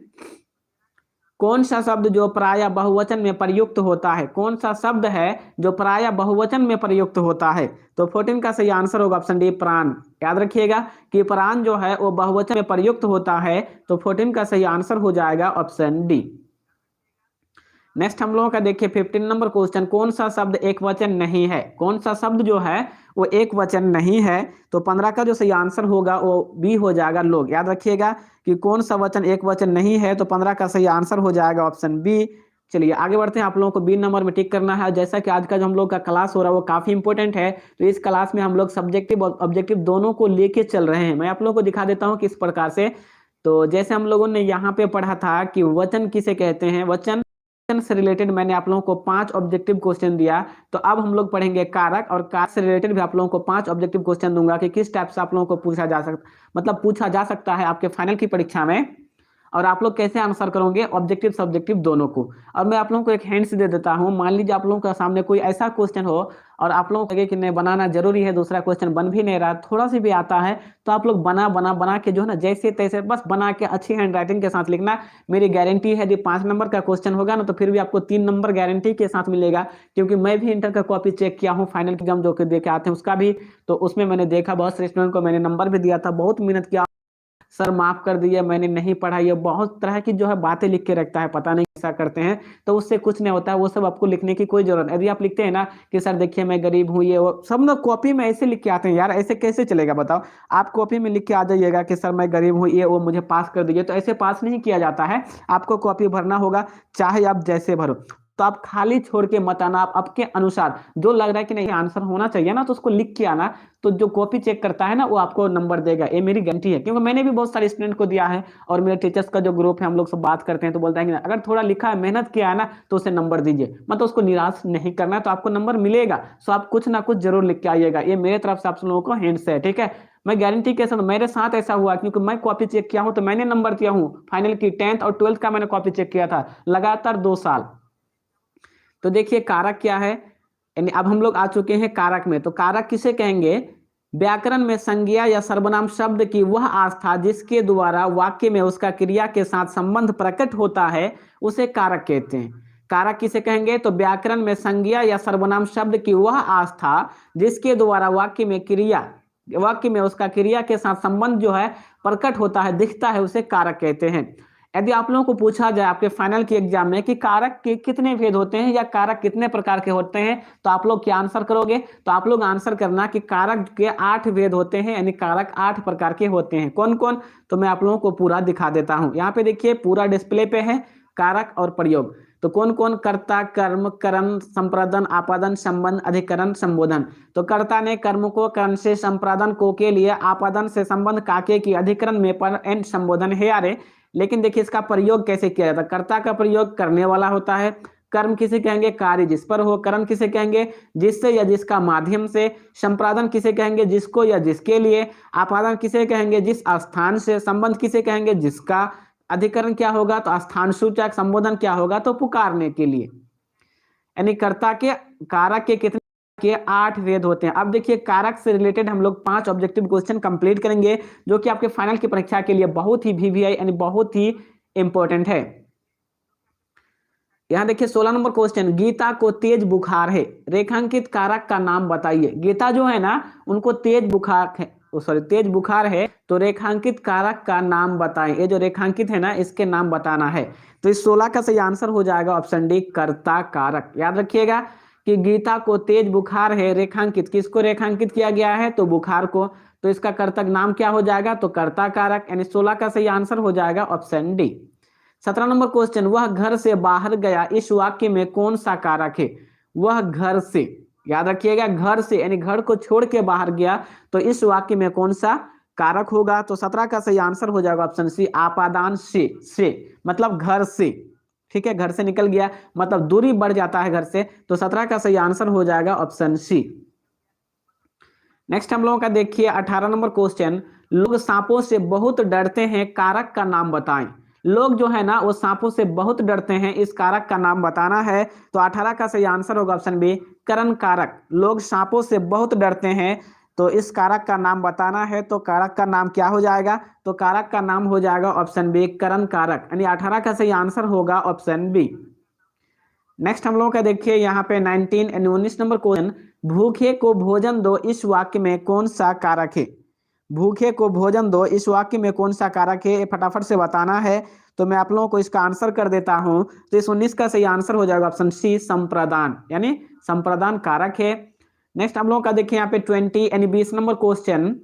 कौन सा शब्द जो प्राय बहुवचन में प्रयुक्त होता है, कौन सा शब्द है जो प्राय बहुवचन में प्रयुक्त होता है। तो 14 का सही आंसर होगा ऑप्शन डी प्राण। याद रखिएगा कि प्राण जो है वो बहुवचन में प्रयुक्त होता है, तो 14 का सही आंसर हो जाएगा ऑप्शन डी। नेक्स्ट हम लोगों का देखिए 15 नंबर क्वेश्चन, कौन सा शब्द एक वचन नहीं है? कौन सा शब्द जो है वो एक वचन नहीं है? तो 15 का जो सही आंसर होगा वो बी हो जाएगा, लोग। याद रखिएगा कि कौन सा वचन एक वचन नहीं है, तो 15 का सही आंसर हो जाएगा ऑप्शन बी। चलिए आगे बढ़ते हैं, आप लोगों को बी नंबर में टिक करना है। जैसा कि आज का जो हम लोग का क्लास हो रहा है वो काफी इंपॉर्टेंट है, तो इस क्लास में हम लोग सब्जेक्टिव और ऑब्जेक्टिव दोनों को लेके चल रहे हैं। मैं आप लोगों को दिखा देता हूँ किस प्रकार से। तो जैसे हम लोगों ने यहाँ पे पढ़ा था कि वचन किसे कहते हैं, वचन से रिलेटेड मैंने आप लोगों को 5 ऑब्जेक्टिव क्वेश्चन दिया। तो अब हम लोग पढ़ेंगे कारक, और कारक से रिलेटेड भी आप लोगों को 5 ऑब्जेक्टिव क्वेश्चन दूंगा कि किस टाइप से आप लोगों को पूछा जा सकता, मतलब पूछा जा सकता है आपके फाइनल की परीक्षा में, और आप लोग कैसे आंसर करोगे ऑब्जेक्टिव सब्जेक्टिव दोनों को। और मैं आप लोगों को एक हिंट्स दे देता हूं, मान लीजिए आप लोगों के सामने कोई ऐसा क्वेश्चन हो और आप लोगों को लगे कि नहीं बनाना जरूरी है, दूसरा क्वेश्चन बन भी नहीं रहा, थोड़ा सी भी आता है, तो आप लोग बना बना बना के जो है ना जैसे तैसे बस बना के अच्छी हैंड राइटिंग के साथ लिखना। मेरी गारंटी है यदि 5 नंबर का क्वेश्चन होगा ना तो फिर भी आपको 3 नंबर गारंटी के साथ मिलेगा, क्योंकि मैं भी इंटर का कॉपी चेक किया हूँ, फाइनल एग्जाम जो कि दे के आते हैं उसका भी। तो उसमें मैंने देखा बहुत से स्टूडेंट को मैंने नंबर भी दिया था, बहुत मेहनत किया, सर माफ कर दिए मैंने नहीं पढ़ा, ये बहुत तरह की जो है बातें लिख के रखता है, पता नहीं ऐसा करते हैं, तो उससे कुछ नहीं होता है, वो सब आपको लिखने की कोई जरूरत नहीं। यदि आप लिखते हैं ना कि सर देखिए मैं गरीब हूँ, ये वो सब ना कॉपी में ऐसे लिख के आते हैं, यार ऐसे कैसे चलेगा बताओ। आप कॉपी में लिख के आ जाइएगा कि सर मैं गरीब हूँ, ये वो मुझे पास कर दीजिए, तो ऐसे पास नहीं किया जाता है। आपको कॉपी भरना होगा, चाहे आप जैसे भरो। तो आप खाली छोड़ के मत आना, आप आपके अनुसार जो लग रहा है कि नहीं आंसर होना चाहिए ना तो उसको लिख के आना। तो जो कॉपी चेक करता है ना वो आपको नंबर देगा, ये मेरी गारंटी है, क्योंकि मैंने भी बहुत सारे स्टूडेंट को दिया है, और मेरे टीचर्स का जो ग्रुप है हम लोग सब बात करते हैं तो बोलता है कि अगर थोड़ा लिखा है मेहनत किया है ना तो उसे नंबर दीजिए, मतलब उसको निराश नहीं करना है, तो आपको नंबर मिलेगा। सो आप कुछ ना कुछ जरूर लिख के आइएगा, ये मेरे तरफ से आप लोगों को हिंट्स है, ठीक है। मैं गारंटी के साथ, मेरे साथ ऐसा हुआ क्योंकि मैं कॉपी चेक किया हूं तो मैंने नंबर दिया हूं फाइनल की, 10th और 12th का मैंने कॉपी चेक किया था लगातार 2 साल। तो देखिए कारक क्या है, यानी अब हम लोग आ चुके हैं कारक में। तो कारक किसे कहेंगे? व्याकरण में संज्ञा या सर्वनाम शब्द की वह आस्था जिसके द्वारा वाक्य में उसका क्रिया के साथ संबंध प्रकट होता है उसे कारक कहते हैं। कारक किसे कहेंगे? तो व्याकरण में संज्ञा या सर्वनाम शब्द की वह आस्था जिसके द्वारा वाक्य में उसका क्रिया के साथ संबंध जो है प्रकट होता है, दिखता है, उसे कारक कहते हैं। यदि आप लोगों को पूछा जाए आपके फाइनल के एग्जाम में कि कारक के कितने भेद होते हैं या कारक कितने प्रकार के होते हैं, तो आप लोग क्या आंसर करोगे? तो आप लोग आंसर करना कि कारक के 8 भेद होते हैं, यानी कारक 8 प्रकार के होते हैं। कौन कौन? तो मैं आप लोगों को पूरा दिखा देता हूं, यहाँ पे देखिए पूरा डिस्प्ले पे है कारक और प्रयोग। तो कौन कौन? कर्ता, कर्म, करण, संप्रदान, आपादन, संबंध, अधिकरण, संबोधन। तो कर्ता ने कर्म को, कर्ण से संप्रदान को के लिए, आपादन से संबंध काके की, अधिकरण में पर एंड संबोधन है यारे। लेकिन देखिए इसका प्रयोग कैसे किया जाता है। कर्ता का प्रयोग करने वाला होता है, कर्म किसे कहेंगे? कार्य जिस पर हो, करण किसे कहेंगे? जिससे या जिसका माध्यम से, संपादन किसे कहेंगे? जिसको या जिसके लिए, आपादन किसे कहेंगे? जिस स्थान से, संबंध किसे कहेंगे? जिसका, अधिकरण क्या होगा? तो स्थान सूचक, संबोधन क्या होगा? तो पुकारने के लिए। यानी कर्ता के, कारक के कितने के 8 भेद होते हैं। अब देखिए कारक से रिलेटेड हम लोग 5 ऑब्जेक्टिव क्वेश्चन कंप्लीट करेंगे जो कि आपके फाइनल की परीक्षा के लिए बहुत ही वीवीआई यानी बहुत ही इंपॉर्टेंट है। यहां देखिए 16 नंबर क्वेश्चन, गीता को तेज बुखार है, रेखांकित कारक का नाम बताइए। गीता जो है ना उनको तेज बुखार है, तेज बुखार है, तो रेखांकित कारक का नाम बताएं। ये जो रेखांकित है ना इसके नाम बताना है। तो इस 16 का सही आंसर हो जाएगा ऑप्शन डी, कर्ता कारक। याद रखिएगा कि गीता को तेज बुखार है, रेखांकित किसको रेखांकित किया गया है? तो बुखार को। तो इसका कर्तक नाम क्या हो जाएगा? तो कर्ता कारक, यानी 16 का सही आंसर हो जाएगा ऑप्शन डी। 17 नंबर क्वेश्चन, वह घर से बाहर गया, इस वाक्य में कौन सा कारक है? वह घर से, याद रखिएगा घर से यानी घर को छोड़ के बाहर गया, तो इस वाक्य में कौन सा कारक होगा? तो 17 का सही आंसर हो जाएगा ऑप्शन सी, आपादान से मतलब घर से, ठीक है, घर से निकल गया मतलब दूरी बढ़ जाता है घर से, तो 17 का सही आंसर हो जाएगा ऑप्शन सी। नेक्स्ट हम लोगों का देखिए 18 नंबर क्वेश्चन, लोग सांपों से बहुत डरते हैं, कारक का नाम बताएं। लोग जो है ना वो सांपों से बहुत डरते हैं, इस कारक का नाम बताना है। तो 18 का सही आंसर होगा ऑप्शन बी, करण कारक। लोग सांपों से बहुत डरते हैं, तो इस कारक का नाम बताना है। तो कारक का नाम क्या हो जाएगा? तो कारक का नाम हो जाएगा ऑप्शन बी, करण कारक, यानी 18 का सही आंसर होगा ऑप्शन बी। नेक्स्ट हम लोगों का देखिए यहाँ पे 19 नंबर क्वेश्चन, भूखे को भोजन दो, इस वाक्य में कौन सा कारक है? भूखे को भोजन दो, इस वाक्य में कौन सा कारक है, ये फटाफट से बताना है। तो मैं आप लोगों को इसका आंसर कर देता हूं। तो इस 19 का सही आंसर हो जाएगा ऑप्शन सी, संप्रदान, यानी संप्रदान कारक है। नेक्स्ट हम लोगों का देखिए यहाँ पे 20 यानी 20 नंबर क्वेश्चन,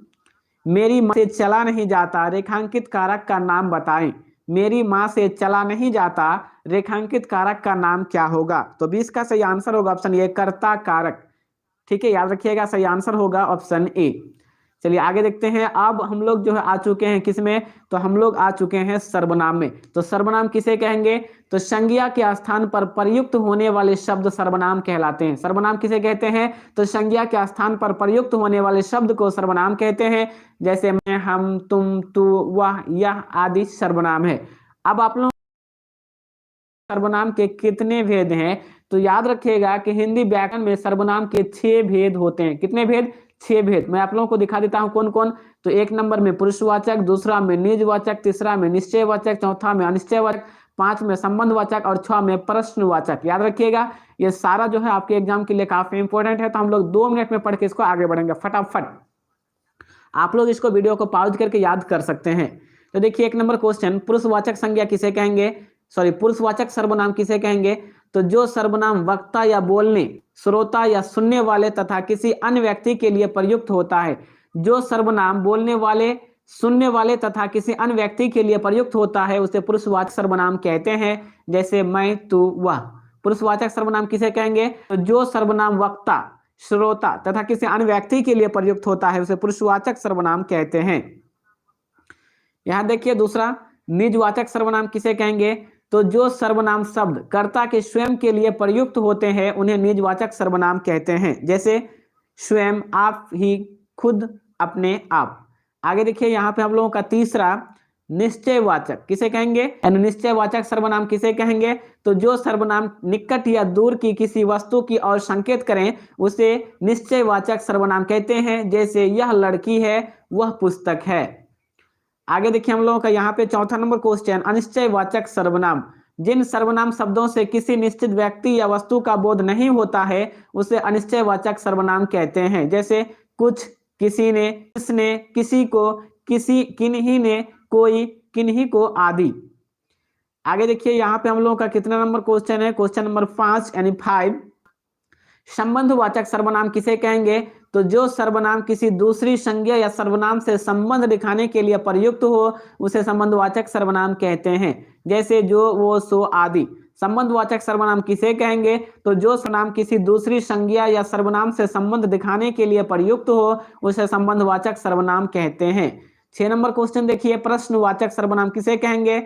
मेरी मां से चला नहीं जाता, रेखांकित कारक का नाम बताएं। मेरी मां से चला नहीं जाता, रेखांकित कारक का नाम क्या होगा? तो 20 का सही आंसर होगा ऑप्शन ए, कर्ता कारक। ठीक है, याद रखिएगा, सही आंसर होगा ऑप्शन ए। चलिए आगे देखते हैं। अब हम लोग जो है आ चुके हैं किसमें, तो हम लोग आ चुके हैं सर्वनाम में। तो सर्वनाम किसे कहेंगे? तो संज्ञा के स्थान पर प्रयुक्त होने वाले शब्द सर्वनाम कहलाते हैं। सर्वनाम किसे कहते हैं? तो संज्ञा के स्थान पर प्रयुक्त होने वाले शब्द को सर्वनाम कहते हैं। जैसे मैं, हम, तुम, तू, वह, यह आदि सर्वनाम है। अब आप लोग सर्वनाम के कितने भेद हैं? तो याद रखिएगा कि हिंदी व्याकरण में सर्वनाम के 6 भेद होते हैं। कितने भेद? 6 भेद। मैं आप लोगों को दिखा देता हूं कौन कौन। तो 1 नंबर में पुरुषवाचक, दूसरा में निजवाचक, तीसरा में निश्चयवाचक, चौथा में अनिश्चयवाचक, 5 में संबंधवाचक और 6 में प्रश्नवाचक। याद रखिएगा, ये सारा जो है आपके एग्जाम के लिए काफी इंपॉर्टेंट है। तो हम लोग 2 मिनट में पढ़ के इसको आगे बढ़ेंगे फटाफट। आप लोग इसको वीडियो को पॉज करके याद कर सकते हैं। तो देखिए 1 नंबर क्वेश्चन, पुरुषवाचक संज्ञा किसे कहेंगे, सॉरी पुरुषवाचक सर्वनाम किसे कहेंगे? तो जो सर्वनाम वक्ता या बोलने, श्रोता या सुनने वाले तथा किसी अन्य व्यक्ति के लिए प्रयुक्त होता है। जो सर्वनाम बोलने वाले, सुनने वाले तथा किसी अन्य व्यक्ति के लिए प्रयुक्त होता है उसे पुरुषवाचक सर्वनाम कहते हैं। जैसे मैं, तू, वह। पुरुषवाचक सर्वनाम किसे कहेंगे? तो जो सर्वनाम वक्ता, श्रोता तथा किसी अन्य व्यक्ति के लिए प्रयुक्त होता है उसे पुरुषवाचक सर्वनाम कहते हैं। यहां देखिए दूसरा, निजवाचक सर्वनाम किसे कहेंगे? तो जो सर्वनाम शब्द कर्ता के स्वयं के लिए प्रयुक्त होते हैं उन्हें निजवाचक सर्वनाम कहते हैं। जैसे स्वयं, आप, ही, खुद, अपने, आप। आगे देखिए यहाँ पे हम लोगों का तीसरा, निश्चयवाचक किसे कहेंगे? यानी निश्चयवाचक सर्वनाम किसे कहेंगे? तो जो सर्वनाम निकट या दूर की किसी वस्तु की ओर संकेत करें उसे निश्चयवाचक सर्वनाम कहते हैं। जैसे यह लड़की है, वह पुस्तक है। आगे देखिए हम लोगों का यहाँ पे चौथा नंबर क्वेश्चन, अनिश्चयवाचक सर्वनाम। जिन सर्वनाम शब्दों से किसी निश्चित व्यक्ति या वस्तु का बोध नहीं होता है उसे अनिश्चयवाचक सर्वनाम कहते हैं। जैसे कुछ, किसी ने, किसने, किसी को, किसी, किन्हीं ने, कोई, किन्हीं को आदि। आगे देखिए यहाँ पे हम लोगों का कितना नंबर क्वेश्चन है? क्वेश्चन नंबर 5 यानी 5, संबंधवाचक सर्वनाम किसे कहेंगे? तो जो सर्वनाम किसी दूसरी संज्ञा या सर्वनाम से संबंध दिखाने के लिए प्रयुक्त हो उसे संबंधवाचक सर्वनाम कहते हैं। जैसे जो, वो, सो आदि। संबंधवाचक सर्वनाम किसे कहेंगे? तो जो सर्वनाम किसी दूसरी संज्ञा या सर्वनाम से संबंध दिखाने के लिए प्रयुक्त हो उसे संबंधवाचक सर्वनाम कहते हैं। 6 नंबर क्वेश्चन देखिए, प्रश्नवाचक सर्वनाम किसे कहेंगे?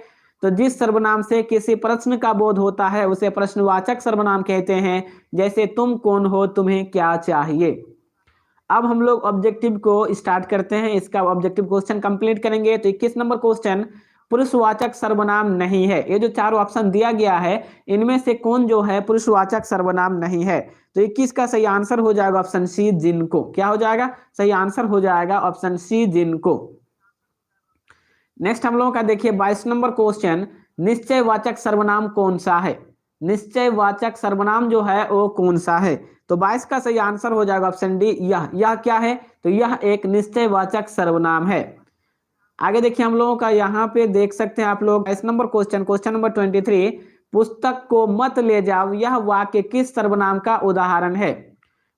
तो जिस सर्वनाम से किसी प्रश्न का बोध होता है उसे प्रश्नवाचक सर्वनाम कहते हैं। जैसे तुम कौन हो, तुम्हें क्या चाहिए। अब हम लोग ऑब्जेक्टिव को स्टार्ट करते हैं, इसका ऑब्जेक्टिव क्वेश्चन कंप्लीट करेंगे। तो 21 नंबर क्वेश्चन, पुरुषवाचक सर्वनाम नहीं है। ये जो चारों ऑप्शन दिया गया है इनमें से कौन जो है पुरुषवाचक सर्वनाम नहीं है? तो 21 का सही आंसर हो जाएगा ऑप्शन सी, जिनको। क्या हो जाएगा? सही आंसर हो जाएगा ऑप्शन सी, जिनको। नेक्स्ट हम लोगों का देखिए 22 नंबर क्वेश्चन, निश्चयवाचक सर्वनाम कौन सा है? निश्चयवाचक सर्वनाम जो है वो कौन सा है? तो 22 का सही आंसर हो जाएगा ऑप्शन डी, यह क्या है? तो यह एक निश्चयवाचक सर्वनाम है। आगे देखिए हम लोगों का यहाँ पे देख सकते हैं आप लोग 22 नंबर क्वेश्चन, क्वेश्चन नंबर 23, पुस्तक को मत ले जाओ यह वाक्य किस सर्वनाम का उदाहरण है?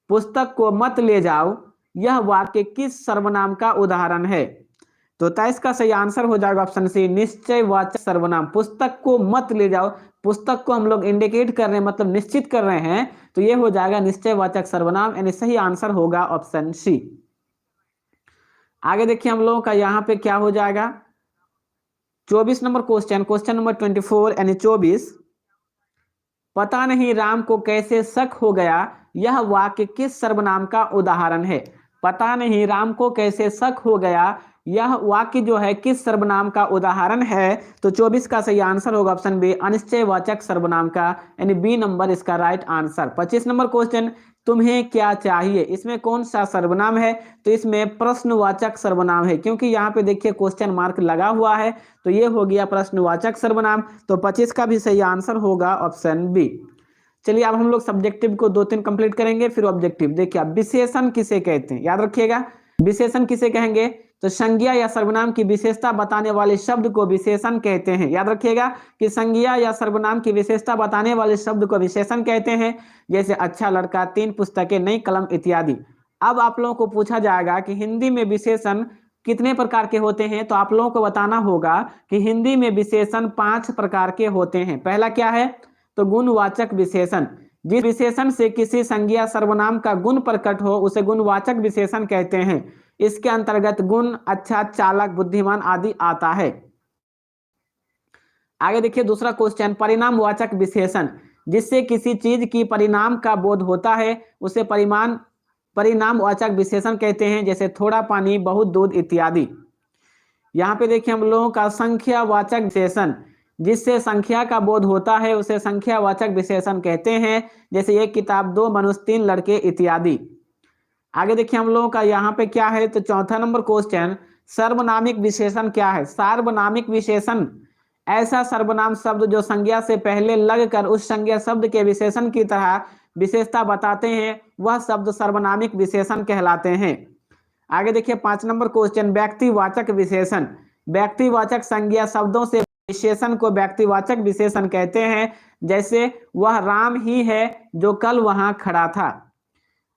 पुस्तक को मत ले जाओ यह वाक्य किस सर्वनाम का उदाहरण है? तो 23 का सही आंसर हो जाएगा ऑप्शन सी, निश्चयवाचक सर्वनाम। पुस्तक को मत ले जाओ, पुस्तक को हम लोग इंडिकेट कर रहे हैं, मतलब निश्चित कर रहे हैं, तो ये हो जाएगा निश्चयवाचक सर्वनाम, यानी सही आंसर होगा ऑप्शन सी। आगे देखिए हम लोगों का यहाँ पे क्या हो जाएगा 24 नंबर क्वेश्चन, क्वेश्चन नंबर 24 यानी 24, पता नहीं राम को कैसे शक हो गया यह वाक्य किस सर्वनाम का उदाहरण है? पता नहीं राम को कैसे शक हो गया यह वाक्य जो है किस सर्वनाम का उदाहरण है? तो 24 का सही आंसर होगा ऑप्शन बी, अनिश्चयवाचक सर्वनाम का, यानी बी नंबर इसका राइट आंसर। 25 नंबर क्वेश्चन, तुम्हें क्या चाहिए? इसमें कौन सा सर्वनाम है? तो इसमें प्रश्नवाचक सर्वनाम है, क्योंकि यहाँ पे देखिए क्वेश्चन मार्क लगा हुआ है, तो ये हो गया प्रश्नवाचक सर्वनाम। तो 25 का भी सही आंसर होगा ऑप्शन बी। चलिए अब हम लोग सब्जेक्टिव को 2-3 कंप्लीट करेंगे, फिर ऑब्जेक्टिव। देखिए विशेषण किसे कहते हैं, याद रखिएगा, विशेषण किसे कहेंगे? तो संज्ञा या सर्वनाम की विशेषता बताने वाले शब्द को विशेषण कहते हैं। याद रखिएगा कि संज्ञा या सर्वनाम की विशेषता बताने वाले शब्द को विशेषण कहते हैं, जैसे अच्छा लड़का, 3 पुस्तकें, नई कलम इत्यादि। अब आप लोगों को पूछा जाएगा कि हिंदी में विशेषण कितने प्रकार के होते हैं, तो आप लोगों को बताना होगा कि हिंदी में विशेषण 5 प्रकार के होते हैं। पहला क्या है, तो गुणवाचक विशेषण। जिस विशेषण से किसी संज्ञा सर्वनाम का गुण प्रकट हो उसे गुणवाचक विशेषण कहते हैं। इसके अंतर्गत गुण, अच्छा, चालाक, बुद्धिमान आदि आता है। आगे देखिए दूसरा क्वेश्चन, परिणामवाचक विशेषण। जिससे किसी चीज की परिणाम का बोध होता है उसे परिणामवाचक विशेषण कहते हैं, जैसे थोड़ा पानी, बहुत दूध इत्यादि। यहाँ पे देखिए हम लोगों का संख्यावाचक विशेषण। जिससे संख्या का बोध होता है उसे संख्यावाचक विशेषण कहते हैं, जैसे एक किताब, 2 मनुष्य, 3 लड़के इत्यादि। आगे देखिए हम लोगों का यहाँ पे क्या है, तो चौथा नंबर क्वेश्चन, सर्वनामिक विशेषण क्या है। सार्वनामिक विशेषण ऐसा सर्वनाम शब्द जो संज्ञा से पहले लगकर उस संज्ञा शब्द के विशेषण की तरह विशेषता बताते हैं, वह शब्द सर्वनामिक विशेषण कहलाते हैं। आगे देखिए 5 नंबर क्वेश्चन, व्यक्तिवाचक विशेषण। व्यक्तिवाचक संज्ञा शब्दों से विशेषण को व्यक्तिवाचक विशेषण कहते हैं, जैसे वह राम ही है जो कल वहां खड़ा था।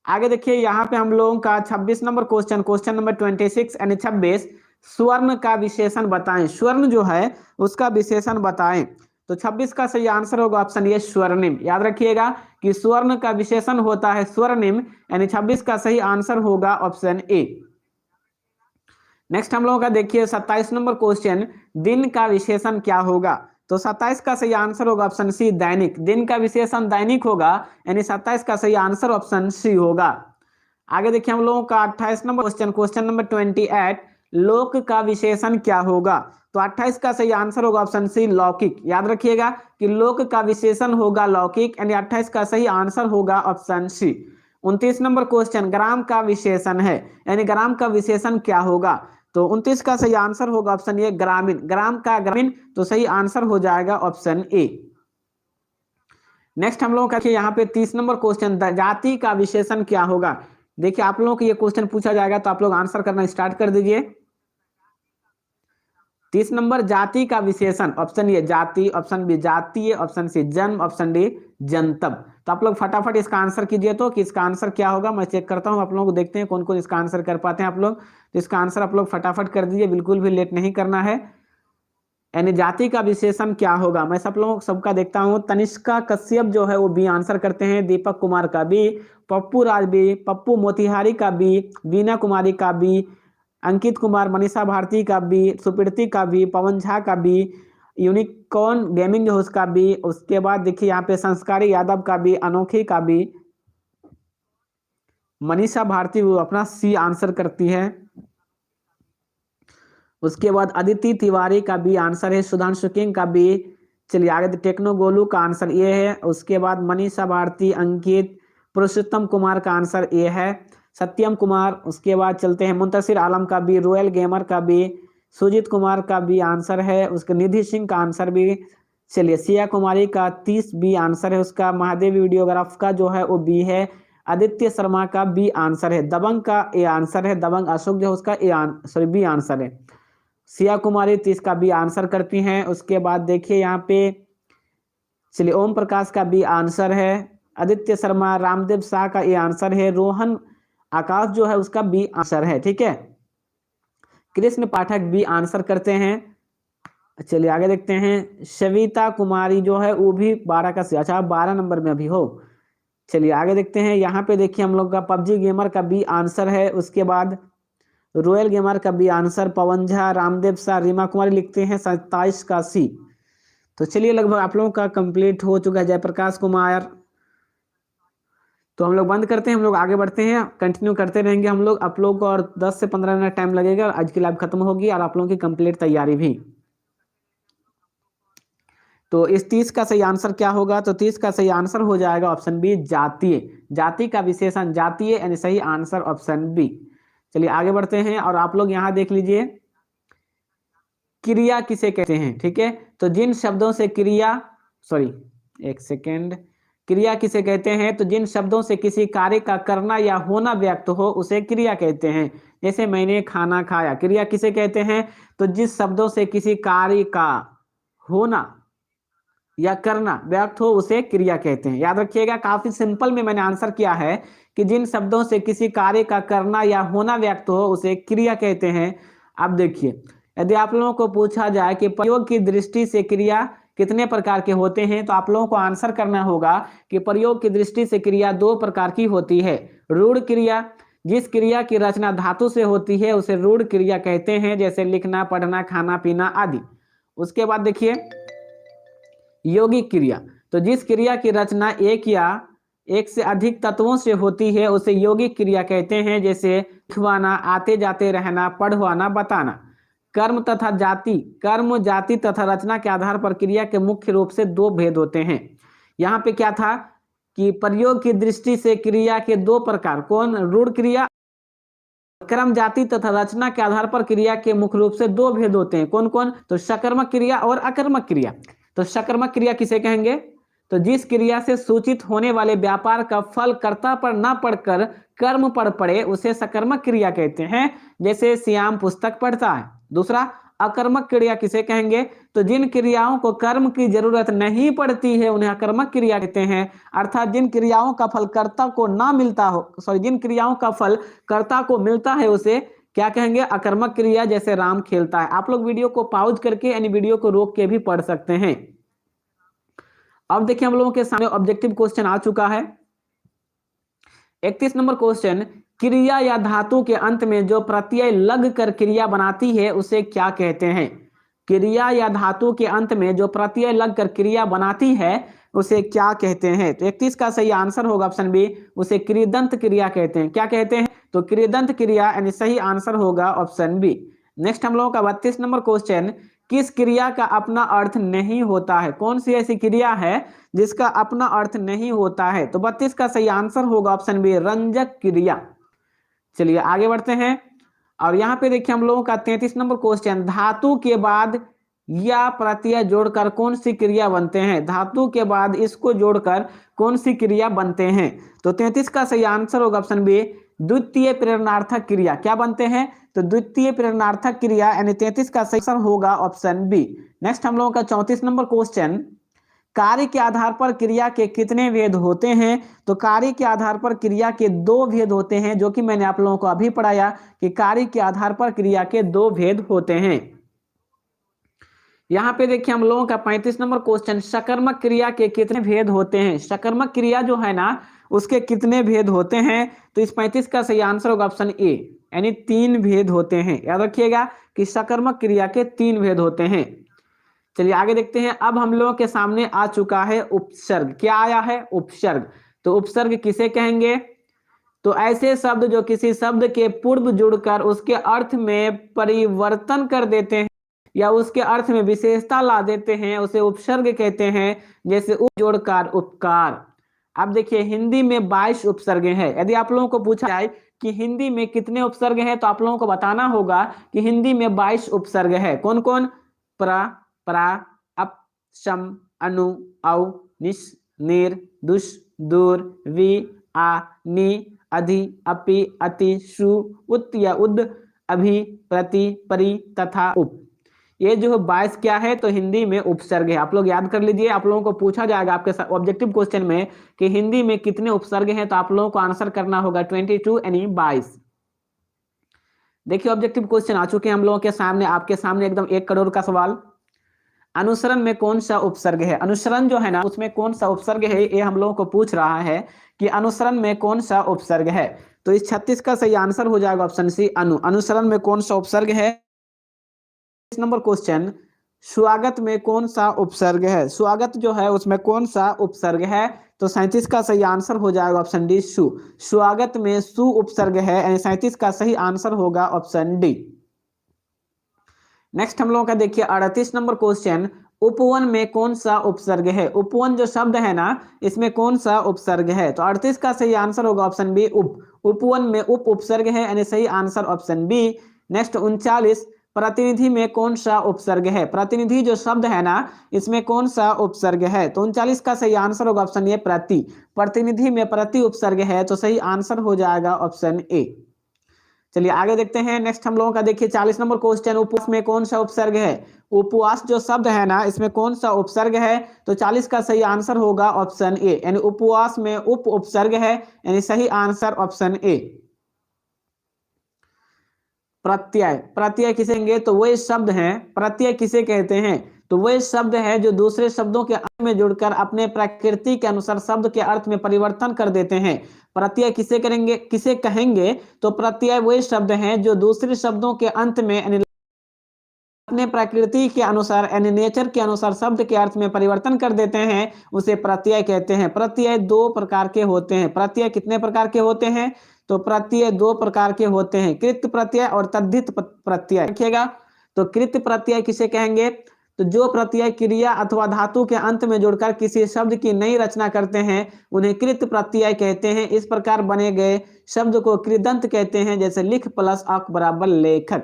आगे देखिए यहाँ पे हम लोगों का 26 नंबर क्वेश्चन, क्वेश्चन नंबर 26 यानी 26, स्वर्ण का विशेषण बताएं। स्वर्ण जो है उसका विशेषण बताएं। तो 26 का सही आंसर होगा ऑप्शन ए, स्वर्णिम। याद रखिएगा कि स्वर्ण का विशेषण होता है स्वर्णिम, यानी 26 का सही आंसर होगा ऑप्शन ए। नेक्स्ट हम लोगों का देखिए 27 नंबर क्वेश्चन, दिन का विशेषण क्या होगा। तो 27 का सही आंसर होगा ऑप्शन सी, दैनिक। दिन का विशेषण दैनिक होगा, यानी 27 का सही आंसर ऑप्शन सी होगा। आगे देखिए हम लोगों का 28 नंबर क्वेश्चन, क्वेश्चन नंबर 28, लोक का विशेषण क्या होगा। तो 28 का सही आंसर होगा ऑप्शन सी, लौकिक। याद रखिएगा कि लोक का विशेषण होगा लौकिक, यानी 28 का सही आंसर होगा ऑप्शन सी। 29 नंबर क्वेश्चन, ग्राम का विशेषण है, यानी ग्राम का विशेषण क्या होगा। तो 29 का सही आंसर होगा ऑप्शन ए, ग्रामीण। ग्राम का ग्रामीण, तो सही आंसर हो जाएगा ऑप्शन ए। नेक्स्ट हम लोगों का यहाँ पे 30 नंबर क्वेश्चन, जाति का विशेषण क्या होगा। देखिए आप लोगों को ये क्वेश्चन पूछा जाएगा तो आप लोग आंसर करना स्टार्ट कर दीजिए। 30 नंबर, जाति का विशेषण। ऑप्शन ए जाति, ऑप्शन बी जातीय, ऑप्शन सी जन्म, ऑप्शन डी जनतब। तो आप लोग फटाफट इसका आंसर कीजिए तो कि इसका आंसर क्या होगा। मैं चेक करता हूं आप लोगों को, देखते हैं कौन कौन इसका आंसर कर पाते हैं आप लोग। तो इसका आंसर आप लोग फटाफट कर दीजिए, बिल्कुल भी लेट नहीं करना है। यानी जाति का विशेषण क्या होगा, मैं सब लोगों सबका देखता हूँ। तनिष्का कश्यप जो है वो बी आंसर करते हैं, दीपक कुमार का बी, पप्पू राज बी, पप्पू मोतिहारी का बी, वीना कुमारी का बी, अंकित कुमार, मनीषा भारती का बी, सुप्रीति का बी, पवन झा का बी, यूनिकॉर्न गेमिंग जो उसका बी। उसके बाद देखिए यहाँ पे संस्कारी यादव का बी, अनोखी का बी, मनीषा भारती वो अपना सी आंसर करती है। उसके बाद अदिति तिवारी का बी आंसर है, सुधांशु किंग का बी। चलिए आगे, टेक्नो गोलू का आंसर ये है। उसके बाद मनीषा भारती, अंकित, पुरुषोत्तम कुमार का आंसर ये है, सत्यम कुमार। उसके बाद चलते हैं, मुंतसिर आलम का बी, रॉयल गेमर का बी, सुजीत कुमार का बी आंसर है। उसके निधि सिंह का आंसर भी। चलिए सिया कुमारी का 30 बी आंसर है उसका। महादेव वीडियोग्राफ का जो है वो बी है। आदित्य शर्मा का बी आंसर है। दबंग का ए आंसर है, दबंग अशोक जो उसका ए बी आंसर है। सिया कुमारी 30 का बी आंसर करती हैं। उसके बाद देखिए यहाँ पे, चलिए ओम प्रकाश का बी आंसर है। आदित्य शर्मा, रामदेव शाह का ये आंसर है। रोहन आकाश जो है उसका बी आंसर है, ठीक है। कृष्ण पाठक बी आंसर करते हैं। चलिए आगे देखते हैं, सविता कुमारी जो है वो भी 12 का, अच्छा 12 नंबर में अभी हो। चलिए आगे देखते हैं, यहाँ पे देखिए हम लोग का पबजी गेमर का बी आंसर है। उसके बाद रॉयल गेमर का बी आंसर, पवन झा, रामदेव शाह, रीमा कुमारी लिखते हैं 27 का सी। तो चलिए लगभग आप लोगों का कंप्लीट हो चुका है। जयप्रकाश कुमार, तो हम लोग बंद करते हैं, हम लोग आगे बढ़ते हैं, कंटिन्यू करते रहेंगे हम लोग। आप लोग को और 10 से 15 मिनट टाइम लगेगा और आज की लाइव खत्म होगी और आप लोगों की कंप्लीट तैयारी भी। तो इस 30 का सही आंसर क्या होगा, तो 30 का सही आंसर हो जाएगा ऑप्शन बी, जातीय। जाति का विशेषण जातीय, यानी सही आंसर ऑप्शन बी। चलिए आगे बढ़ते हैं और आप लोग यहाँ देख लीजिए, क्रिया किसे कहते हैं, ठीक है। तो जिन शब्दों से क्रिया, सॉरी एक सेकेंड, क्रिया किसे कहते हैं? तो जिन शब्दों से किसी कार्य का करना या होना व्यक्त हो उसे क्रिया कहते हैं। जैसे मैंने खाना खाया, क्रिया किसे कहते हैं? तो जिस शब्दों से किसी कार्य का होना या करना व्यक्त हो उसे क्रिया कहते हैं। याद रखिएगा, काफी सिंपल में मैंने आंसर किया है कि जिन शब्दों से किसी कार्य का करना या होना व्यक्त हो उसे क्रिया कहते हैं। अब देखिए, यदि आप लोगों को पूछा जाए कि प्रयोग की दृष्टि से क्रिया कितने प्रकार के होते हैं, तो आप लोगों को आंसर करना होगा कि प्रयोग की दृष्टि से क्रिया दो प्रकार की होती है। रूढ़ क्रिया, जिस क्रिया की रचना धातु से होती है उसे रूढ़ क्रिया कहते हैं, जैसे लिखना, पढ़ना, खाना, पीना आदि। उसके बाद देखिए यौगिक क्रिया, तो जिस क्रिया की रचना एक या एक से अधिक तत्वों से होती है उसे यौगिक क्रिया कहते हैं, जैसे लिखवाना, आते जाते रहना, पढ़वाना, बताना। कर्म तथा जाति, कर्म, जाति तथा रचना के आधार पर क्रिया के मुख्य रूप से दो भेद होते हैं। यहाँ पे क्या था कि प्रयोग की दृष्टि से क्रिया के दो प्रकार, कौन? रूढ़ क्रिया। क्रम, जाति तथा रचना के आधार पर क्रिया के मुख्य रूप से दो भेद होते हैं, कौन कौन? तो सकर्मक क्रिया और अकर्मक क्रिया। तो सकर्मक क्रिया किसे कहेंगे? तो जिस क्रिया से सूचित होने वाले व्यापार का फल कर्ता पर न पड़कर कर्म पर पड़े उसे सकर्मक क्रिया कहते हैं, जैसे श्याम पुस्तक पढ़ता है। दूसरा अकर्मक क्रिया किसे कहेंगे? तो जिन क्रियाओं को कर्म की जरूरत नहीं पड़ती है उन्हें अकर्मक क्रिया कहते हैं, अर्थात जिन क्रियाओं का फल कर्ता को ना मिलता हो, जिन क्रियाओं का फल कर्ता को मिलता है उसे क्या कहेंगे? अकर्मक क्रिया। जैसे राम खेलता है। आप लोग वीडियो को पॉज करके यानी वीडियो को रोक के भी पढ़ सकते हैं। अब देखिए हम लोगों के सामने ऑब्जेक्टिव क्वेश्चन आ चुका है। 31 नंबर क्वेश्चन, क्रिया या धातु के अंत में जो प्रत्यय लग कर क्रिया बनाती है उसे क्या कहते हैं? क्रिया या धातु के अंत में जो प्रत्यय लग कर क्रिया बनाती है उसे क्या कहते हैं? तो 31 का सही आंसर होगा ऑप्शन बी, उसे कृदंत क्रिया कहते हैं। क्या कहते हैं? तो कृदंत क्रिया, यानी सही आंसर होगा ऑप्शन बी। नेक्स्ट हम लोगों का 32 नंबर क्वेश्चन, किस क्रिया का अपना अर्थ नहीं होता है? कौन सी ऐसी क्रिया है जिसका अपना अर्थ नहीं होता है? तो 32 का सही आंसर होगा ऑप्शन बी, रंजक क्रिया। चलिए आगे बढ़ते हैं। और यहाँ पे देखिए हम लोगों का 33 नंबर क्वेश्चन, धातु के बाद या प्रत्यय जोड़कर कौन सी क्रिया बनते हैं? धातु के बाद इसको जोड़कर कौन सी क्रिया बनते हैं? तो 33 का सही आंसर होगा ऑप्शन बी, द्वितीय प्रेरणार्थक क्रिया। क्या बनते हैं? तो द्वितीय प्रेरणार्थक क्रिया, यानी 33 का सही आंसर होगा ऑप्शन बी। नेक्स्ट हम लोगों का 34 नंबर क्वेश्चन, कार्य के आधार पर क्रिया के कितने भेद होते हैं? तो कार्य के आधार पर क्रिया के दो भेद होते हैं, जो कि मैंने आप लोगों को अभी पढ़ाया कि कार्य के आधार पर क्रिया के दो भेद होते हैं। यहाँ पे देखिए हम लोगों का 35 नंबर क्वेश्चन, सकर्मक क्रिया के कितने भेद होते हैं? सकर्मक क्रिया जो है ना उसके कितने भेद होते हैं? तो इस 35 का सही आंसर होगा ऑप्शन ए, यानी 3 भेद होते हैं। याद रखिएगा कि सकर्मक क्रिया के 3 भेद होते हैं। चलिए आगे देखते हैं। अब हम लोगों के सामने आ चुका है उपसर्ग। क्या आया है? उपसर्ग। तो उपसर्ग किसे कहेंगे? तो ऐसे शब्द जो किसी शब्द के पूर्व जुड़कर उसके अर्थ में परिवर्तन कर देते हैं या उसके अर्थ में विशेषता ला देते हैं उसे उपसर्ग कहते हैं, जैसे उप जोड़कर उपकार। अब देखिए हिंदी में 22 उपसर्ग हैं। यदि आप लोगों को पूछा जाए कि हिंदी में कितने उपसर्ग हैं तो आप लोगों को बताना होगा कि हिंदी में 22 उपसर्ग है। कौन कौन? प्रा, परा, अप, सम, अनु, औ, निस, निर, दुस, दूर, वि, आ, नि, अधि, अपि, अति, सु, उत या उद, अभि, प्रति, परि तथा उप। ये जो 22 क्या है? तो हिंदी में उपसर्ग है। आप लोग याद कर लीजिए। आप लोगों को पूछा जाएगा आपके ऑब्जेक्टिव क्वेश्चन में कि हिंदी में कितने उपसर्ग हैं, तो आप लोगों को आंसर करना होगा 22 यानी 22। देखिए ऑब्जेक्टिव क्वेश्चन आ चुके हैं हम लोगों के सामने, आपके सामने एकदम 1 करोड़ का सवाल। अनुसरण में कौन सा उपसर्ग है? अनुसरण जो है ना उसमें कौन सा उपसर्ग है ये हम लोगों को पूछ रहा है कि अनुसरण में कौन सा उपसर्ग है। तो इस 36 का सही आंसर हो जाएगा ऑप्शन सी, अनु। अनुसरण में कौन सा उपसर्ग है? नंबर क्वेश्चन, स्वागत में कौन सा उपसर्ग है? स्वागत जो है उसमें कौन सा उपसर्ग है? तो 37 का सही आंसर हो जाएगा ऑप्शन डी, सु। स्वागत में सु उपसर्ग है, यानी 37 का सही आंसर होगा ऑप्शन डी। नेक्स्ट हम लोगों का देखिए 38 नंबर क्वेश्चन, उपवन में कौन सा उपसर्ग है? उपवन जो शब्द है ना इसमें कौन सा उपसर्ग है? तो 38 का सही आंसर होगा ऑप्शन बी, उप। उपवन में उप उपसर्ग है, यानी सही आंसर ऑप्शन बी। नेक्स्ट 39, प्रतिनिधि में कौन सा उपसर्ग है? प्रतिनिधि जो शब्द है ना, इसमें कौन सा उपसर्ग है? तो 39 का सही आंसर होगा ऑप्शन ए प्रति। प्रतिनिधि में प्रति उपसर्ग है तो सही आंसर हो जाएगा ऑप्शन ए। चलिए आगे देखते हैं। नेक्स्ट हम लोगों का देखिए 40 नंबर क्वेश्चन, उपवास में कौन सा उपसर्ग है? उपवास जो शब्द है ना, इसमें कौन सा उपसर्ग है? तो 40 का सही आंसर होगा ऑप्शन ए, यानी उपवास में उप उपसर्ग है, यानी सही आंसर ऑप्शन ए। प्रत्यय, प्रत्यय किसे कहेंगे? तो वही शब्द हैं, प्रत्यय किसे कहते हैं? तो वही शब्द है जो दूसरे शब्दों के अर्थ में जुड़कर अपने प्रकृति के अनुसार शब्द के अर्थ में परिवर्तन कर देते हैं। प्रत्यय किसे करेंगे, किसे कहेंगे? तो प्रत्यय वही शब्द हैं जो दूसरे शब्दों के अंत में अपने प्रकृति के अनुसार यानी नेचर के अनुसार शब्द के अर्थ में परिवर्तन कर देते हैं, उसे प्रत्यय कहते हैं। प्रत्यय दो प्रकार के होते हैं। प्रत्यय कितने प्रकार के होते हैं? तो प्रत्यय दो प्रकार के होते हैं, कृत प्रत्यय और तद्धित प्रत्यय। रखिएगा, तो कृत प्रत्यय किसे कहेंगे? तो जो प्रत्यय क्रिया अथवा धातु के अंत में जुड़कर किसी शब्द की नई रचना करते हैं उन्हें कृत प्रत्यय कहते हैं। इस प्रकार बने गए शब्द को कृदंत कहते हैं, जैसे लिख प्लस अक बराबर लेखक।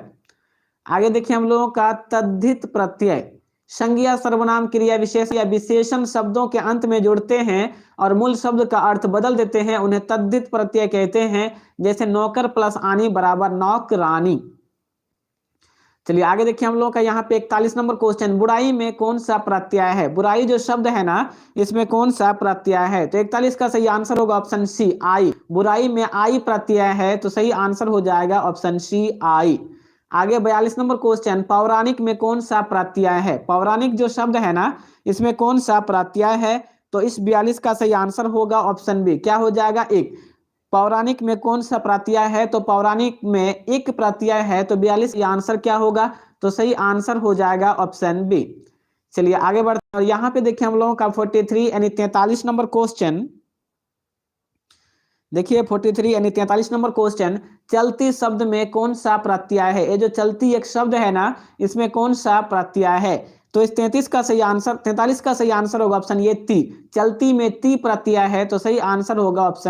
आगे देखिए हम लोगों का तद्धित प्रत्यय, संज्ञा सर्वनाम क्रिया विशेष या विशेषण शब्दों के अंत में जुड़ते हैं और मूल शब्द का अर्थ बदल देते हैं, उन्हें तद्धित प्रत्यय कहते हैं। जैसे नौकर प्लस आनी बराबर नौकरानी। चलिए आगे देखिए हम लोगों का यहाँ पे 41 नंबर क्वेश्चन, बुराई में कौन सा प्रत्यय है? बुराई जो शब्द है ना, इसमें कौन सा प्रत्यय है? तो 41 का सही आंसर होगा ऑप्शन सी आई। बुराई में आई प्रत्यय है तो सही आंसर हो जाएगा ऑप्शन सी आई। आगे 42 नंबर क्वेश्चन, पौराणिक में कौन सा प्रत्यय है? पौराणिक जो शब्द है ना, इसमें कौन सा प्रत्यय है? तो इस 42 का सही आंसर होगा ऑप्शन बी, क्या हो जाएगा? एक। पौराणिक में कौन सा प्रत्यय है? तो पौराणिक में एक प्रत्यय है, तो 42 का आंसर क्या होगा? तो सही आंसर हो जाएगा ऑप्शन बी। चलिए आगे बढ़ते हैं और यहाँ पे देखिए हम लोगों का 43 यानी 43 नंबर क्वेश्चन, देखिए 43 यानी 43 नंबर क्वेश्चन, चलती शब्द में कौन सा प्रत्यय है? ये जो चलती एक शब्द है ना, इसमें कौन सा प्रत्यय है? तो इस 33 का सही आंसर, 43 का सही आंसर होगा ऑप्शन ये ती। चलती में ती प्रत्यय है तो सही आंसर होगा ऑप्शन।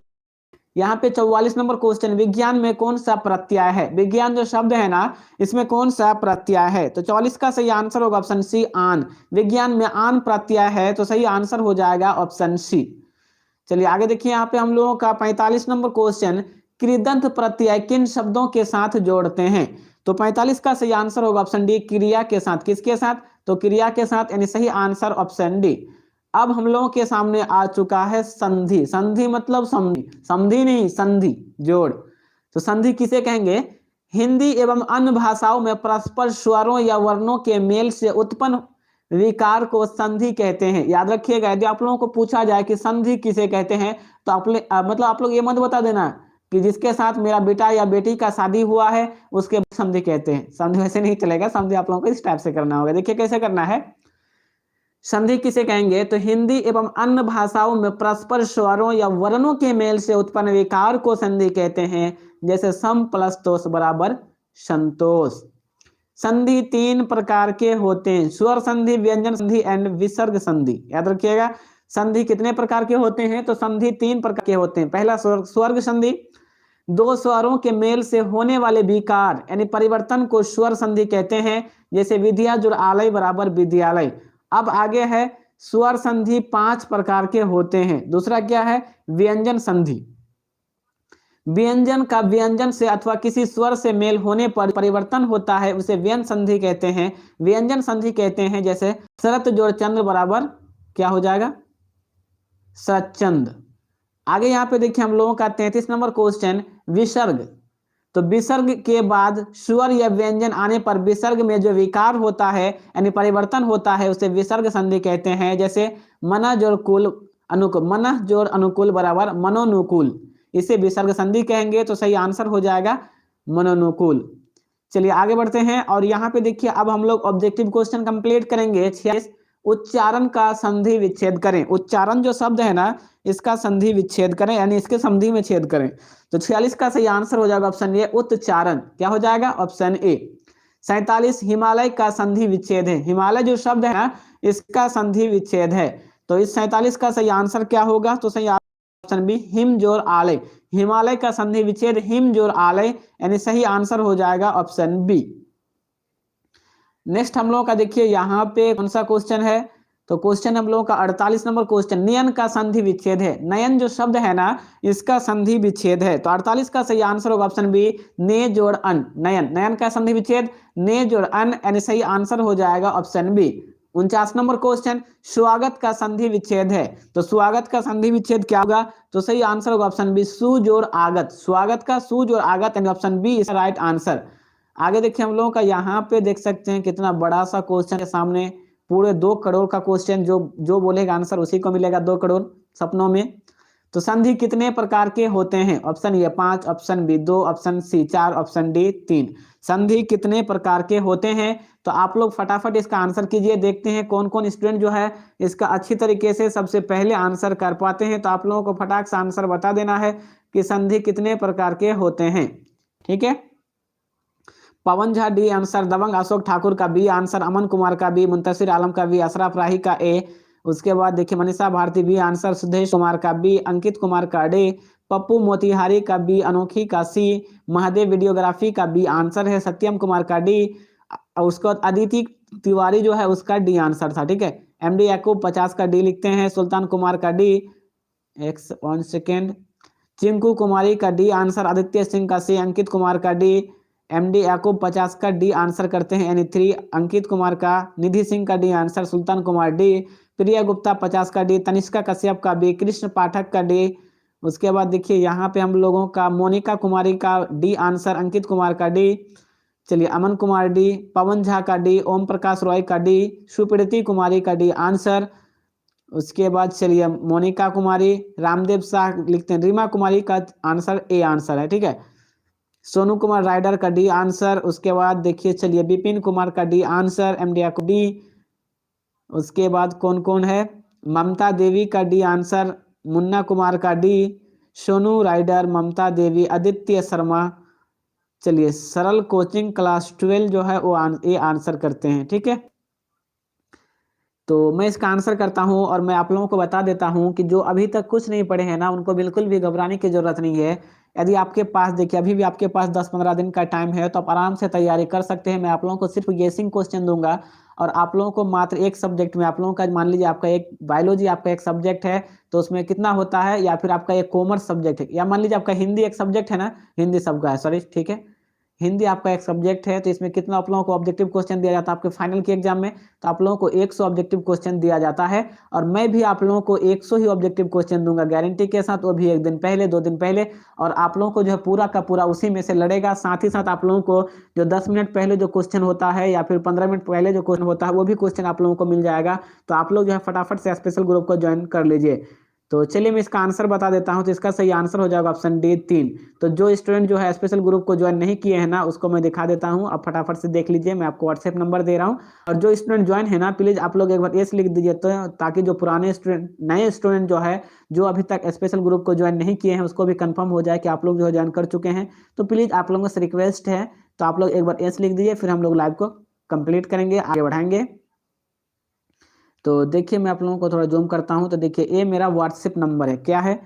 यहाँ पे 44 नंबर क्वेश्चन, विज्ञान में कौन सा प्रत्यय है? विज्ञान जो शब्द है ना, इसमें कौन सा प्रत्यय है? तो 44 का सही आंसर होगा ऑप्शन सी आन। विज्ञान में आन प्रत्यय है तो सही आंसर हो जाएगा ऑप्शन सी। चलिए आगे देखिए यहाँ पे हम लोगों का 45 नंबर क्वेश्चन, कृदंत प्रत्यय किन शब्दों के साथ जोड़ते हैं? तो 45 का सही आंसर होगा ऑप्शन डी, क्रिया के साथ। किसके साथ? तो क्रिया के साथ, यानी सही आंसर ऑप्शन डी। अब हम लोगों के सामने आ चुका है संधि। संधि मतलब समधि, समधि नहीं संधि, जोड़। तो संधि किसे कहेंगे? हिंदी एवं अन्य भाषाओं में परस्पर स्वरों या वर्णों के मेल से उत्पन्न विकार को संधि कहते हैं। याद रखिएगा, यदि आप लोगों को पूछा जाए कि संधि किसे कहते हैं, तो मतलब आप लोग ये मत बता देना कि जिसके साथ मेरा बेटा या बेटी का शादी हुआ है उसके संधि कहते हैं। संधि वैसे नहीं चलेगा, संधि आप लोगों को इस टाइप से करना होगा। देखिए कैसे करना है। संधि किसे कहेंगे? तो हिंदी एवं अन्य भाषाओं में परस्पर स्वरों या वर्णों के मेल से उत्पन्न विकार को संधि कहते हैं। जैसे सम प्लस तोष बराबर संतोष। संधि तीन प्रकार के होते हैं, स्वर संधि, व्यंजन संधि एंड विसर्ग संधि। याद रखिएगा, संधि कितने प्रकार के होते हैं? तो संधि तीन प्रकार के होते हैं। पहला स्वर्ग संधि, दो स्वरों के मेल से होने वाले विकार यानी परिवर्तन को स्वर संधि कहते हैं। जैसे विद्या जुड़ आलय बराबर विद्यालय। अब आगे है स्वर संधि 5 प्रकार के होते हैं। दूसरा क्या है? व्यंजन संधि। व्यंजन का व्यंजन से अथवा किसी स्वर से मेल होने पर परिवर्तन होता है, उसे व्यंजन संधि कहते हैं। व्यंजन संधि कहते हैं जैसे शरत जोड़ चंद्र बराबर क्या हो जाएगा? सचंद। आगे यहाँ पे देखिए हम लोगों का 33 नंबर क्वेश्चन, विसर्ग। तो विसर्ग के बाद स्वर या व्यंजन आने पर विसर्ग में जो विकार होता है यानी परिवर्तन होता है, उसे विसर्ग संधि कहते हैं। जैसे मन जोड़ कुल अनुकूल, मन जोड़ अनुकूल बराबर मनोनुकूल, इसे विसर्ग संधि कहेंगे। तो सही आंसर हो जाएगा मनोनुकूल। चलिए आगे बढ़ते हैं और यहाँ पे देखिए अब हम लोग ऑब्जेक्टिव क्वेश्चन कंप्लीट करेंगे। 46, उच्चारण का संधि विच्छेद करें। उच्चारण जो शब्द है ना, इसका संधि विच्छेद करें, यानी इसके संधि में छेद करें। तो 46 का सही आंसर हो जाएगा ऑप्शन ए, उच्चारण। क्या हो जाएगा? Option A. 47, हिमालय का संधि विच्छेद है। हिमालय जो शब्द है ना, इसका संधि विच्छेद है। तो इस 47 का सही आंसर क्या होगा? तो सही ऑप्शन बी, हिम जोड़ आलय। हिमालय का संधि विच्छेद हिम जोड़ आलय, यानी सही आंसर हो जाएगा ऑप्शन बी। नेक्स्ट हम लोगों का देखिए यहाँ पे कौन सा क्वेश्चन है, तो क्वेश्चन हम लोगों का 48 नंबर क्वेश्चन, नयन का संधि विच्छेद है। नयन जो शब्द है ना, इसका संधि विच्छेद है। तो 48 का सही आंसर होगा ऑप्शन बी, ने जोड़ अन। नयन, नयन का संधि विच्छेद ने जोड़ अन, यानी सही आंसर हो जाएगा ऑप्शन बी। 49 नंबर क्वेश्चन, स्वागत का संधि विच्छेद है। तो स्वागत का संधि विच्छेद क्या होगा, तो सही आंसर होगा ऑप्शन बी, सु जोड़ आगत। स्वागत का सु जोड़ आगत, यानी option B is right answer. आगे देखिए हम लोगों का यहाँ पे देख सकते हैं कितना बड़ा सा क्वेश्चन है सामने, पूरे 2 करोड़ का क्वेश्चन, जो जो बोलेगा आंसर उसी को मिलेगा 2 करोड़ सपनों में। तो संधि कितने प्रकार के होते हैं, option A 5, option B 2, option C 4, option D 3। संधि कितने प्रकार के होते हैं, तो आप लोग फटाफट इसका आंसर कीजिए। देखते हैं कौन कौन स्टूडेंट जो है इसका अच्छी तरीके से सबसे पहले आंसर कर पाते हैं। तो आप लोगों को फटाक से आंसर बता देना है कि संधि कितने प्रकार के होते हैं, ठीक है। पवन झा डी आंसर, दबंग अशोक ठाकुर का बी आंसर, अमन कुमार का बी, मुंतशिर आलम का बी, अशरफ राही का ए। उसके बाद देखिए मनीषा भारती बी आंसर, सुधेश कुमार का बी, अंकित कुमार का डी, पप्पू मोतिहारी का बी, अनोखी का सी, महादेव वीडियोग्राफी का बी आंसर है, सत्यम कुमार का डी। उसके बाद अदिति तिवारी जो है उसका डी आंसर था, ठीक है। एमडी याकूब 50 का डी लिखते हैं, सुल्तान कुमार का डी, एक 1 सेकेंड, चिंकू कुमारी का डी आंसर, आदित्य सिंह का सी, अंकित कुमार का डी, एमडी याकूब 50 का डी आंसर करते हैं यानी 3, अंकित कुमार का, निधि सिंह का डी आंसर, सुल्तान कुमार डी, प्रिया गुप्ता 50 का डी, तनिष्का कश्यप का बी, कृष्ण पाठक का डी। उसके बाद देखिए यहाँ पे हम लोगों का मोनिका कुमारी का डी आंसर, अंकित कुमार का डी, चलिए अमन कुमार डी, पवन झा का डी, ओम प्रकाश रॉय का डी, सुप्रीति कुमारी का डी आंसर। उसके बाद चलिए मोनिका कुमारी, रामदेव शाह लिखते हैं, रीमा कुमारी का आंसर ए आंसर है, ठीक है। सोनू कुमार राइडर का डी आंसर। उसके बाद देखिए चलिए विपिन कुमार का डी आंसर, एमडी को डी। उसके बाद कौन कौन है, ममता देवी का डी आंसर, मुन्ना कुमार का डी, सोनू राइडर, ममता देवी, आदित्य शर्मा। चलिए सरल कोचिंग क्लास 12 जो है वो ये आंसर करते हैं, ठीक है। तो मैं इसका आंसर करता हूं और मैं आप लोगों को बता देता हूं कि जो अभी तक कुछ नहीं पढ़े हैं ना, उनको बिल्कुल भी घबराने की जरूरत नहीं है। यदि आपके पास देखिए अभी भी आपके पास 10-15 दिन का टाइम है तो आप आराम से तैयारी कर सकते हैं। मैं आप लोगों को सिर्फ गेसिंग क्वेश्चन दूंगा और आप लोगों को मात्र एक सब्जेक्ट में, आप लोगों का मान लीजिए आपका एक बायोलॉजी आपका एक सब्जेक्ट है तो उसमें कितना होता है, या फिर आपका एक कॉमर्स सब्जेक्ट है, या मान लीजिए आपका हिंदी एक सब्जेक्ट है ना, हिंदी सबका है, सॉरी ठीक है, हिंदी आपका एक सब्जेक्ट है, तो इसमें कितना आप लोगों को ऑब्जेक्टिव क्वेश्चन दिया जाता है आपके फाइनल के एग्जाम में, तो आप लोगों को 100 ऑब्जेक्टिव क्वेश्चन दिया जाता है। और मैं भी आप लोगों को 100 ही ऑब्जेक्टिव क्वेश्चन दूंगा गारंटी के साथ, वो भी 1 दिन पहले 2 दिन पहले। और आप लोगों को जो है पूरा का पूरा उसी में से लड़ेगा। साथ ही साथ आप लोगों को जो 10 मिनट पहले जो क्वेश्चन होता है या फिर 15 मिनट पहले जो क्वेश्चन होता है वो भी क्वेश्चन आप लोगों को मिल जाएगा। तो आप लोग जो है फटाफट से स्पेशल ग्रुप को ज्वाइन कर लीजिए। तो चलिए मैं इसका आंसर बता देता हूं। तो इसका सही आंसर हो जाएगा ऑप्शन डी 3। तो जो स्टूडेंट जो है स्पेशल ग्रुप को ज्वाइन नहीं किए हैं ना, उसको मैं दिखा देता हूं, आप फटाफट से देख लीजिए। मैं आपको व्हाट्सएप नंबर दे रहा हूं। और जो स्टूडेंट ज्वाइन है ना, प्लीज आप लोग एक बार एस लिख दीजिए, तो ताकि जो पुराने स्टूडेंट, नए स्टूडेंट जो है जो अभी तक स्पेशल ग्रुप को ज्वाइन नहीं किए हैं उसको भी कंफर्म हो जाए कि आप लोग जो है ज्वाइन कर चुके हैं। तो प्लीज आप लोगों से रिक्वेस्ट है, तो आप लोग एक बार एस लिख दीजिए, फिर हम लोग लाइव को कंप्लीट करेंगे, आगे बढ़ाएंगे। तो देखिए मैं आप लोगों को थोड़ा जूम करता हूं। तो देखिए ये मेरा व्हाट्सएप नंबर है, क्या है,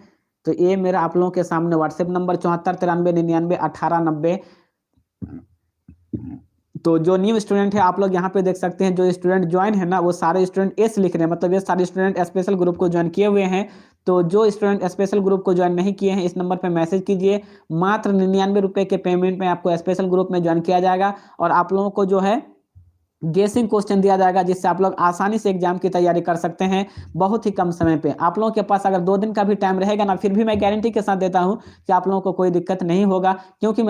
तो ये मेरा आप लोगों के सामने व्हाट्सएप नंबर 7493991890। तो जो न्यू स्टूडेंट है आप लोग यहाँ पे देख सकते हैं, जो स्टूडेंट ज्वाइन है ना वो सारे स्टूडेंट एस लिख रहे हैं, मतलब ये सारे स्टूडेंट स्पेशल ग्रुप को ज्वाइन किए हुए हैं। तो जो स्टूडेंट स्पेशल ग्रुप को ज्वाइन नहीं किए हैं इस नंबर पे मैसेज कीजिए। मात्र 99 रुपए के पेमेंट में आपको स्पेशल ग्रुप में ज्वाइन किया जाएगा और आप लोगों को जो है गेसिंग क्वेश्चन दिया जाएगा, जिससे आप लोग आसानी से एग्जाम की तैयारी कर सकते हैं बहुत ही कम समय पे। आप लोगों के पास अगर 2 दिन का भी टाइम रहेगा ना, फिर भी मैं गारंटी के साथ देता हूं कि आप लोगों को कोई दिक्कत नहीं होगा, क्योंकि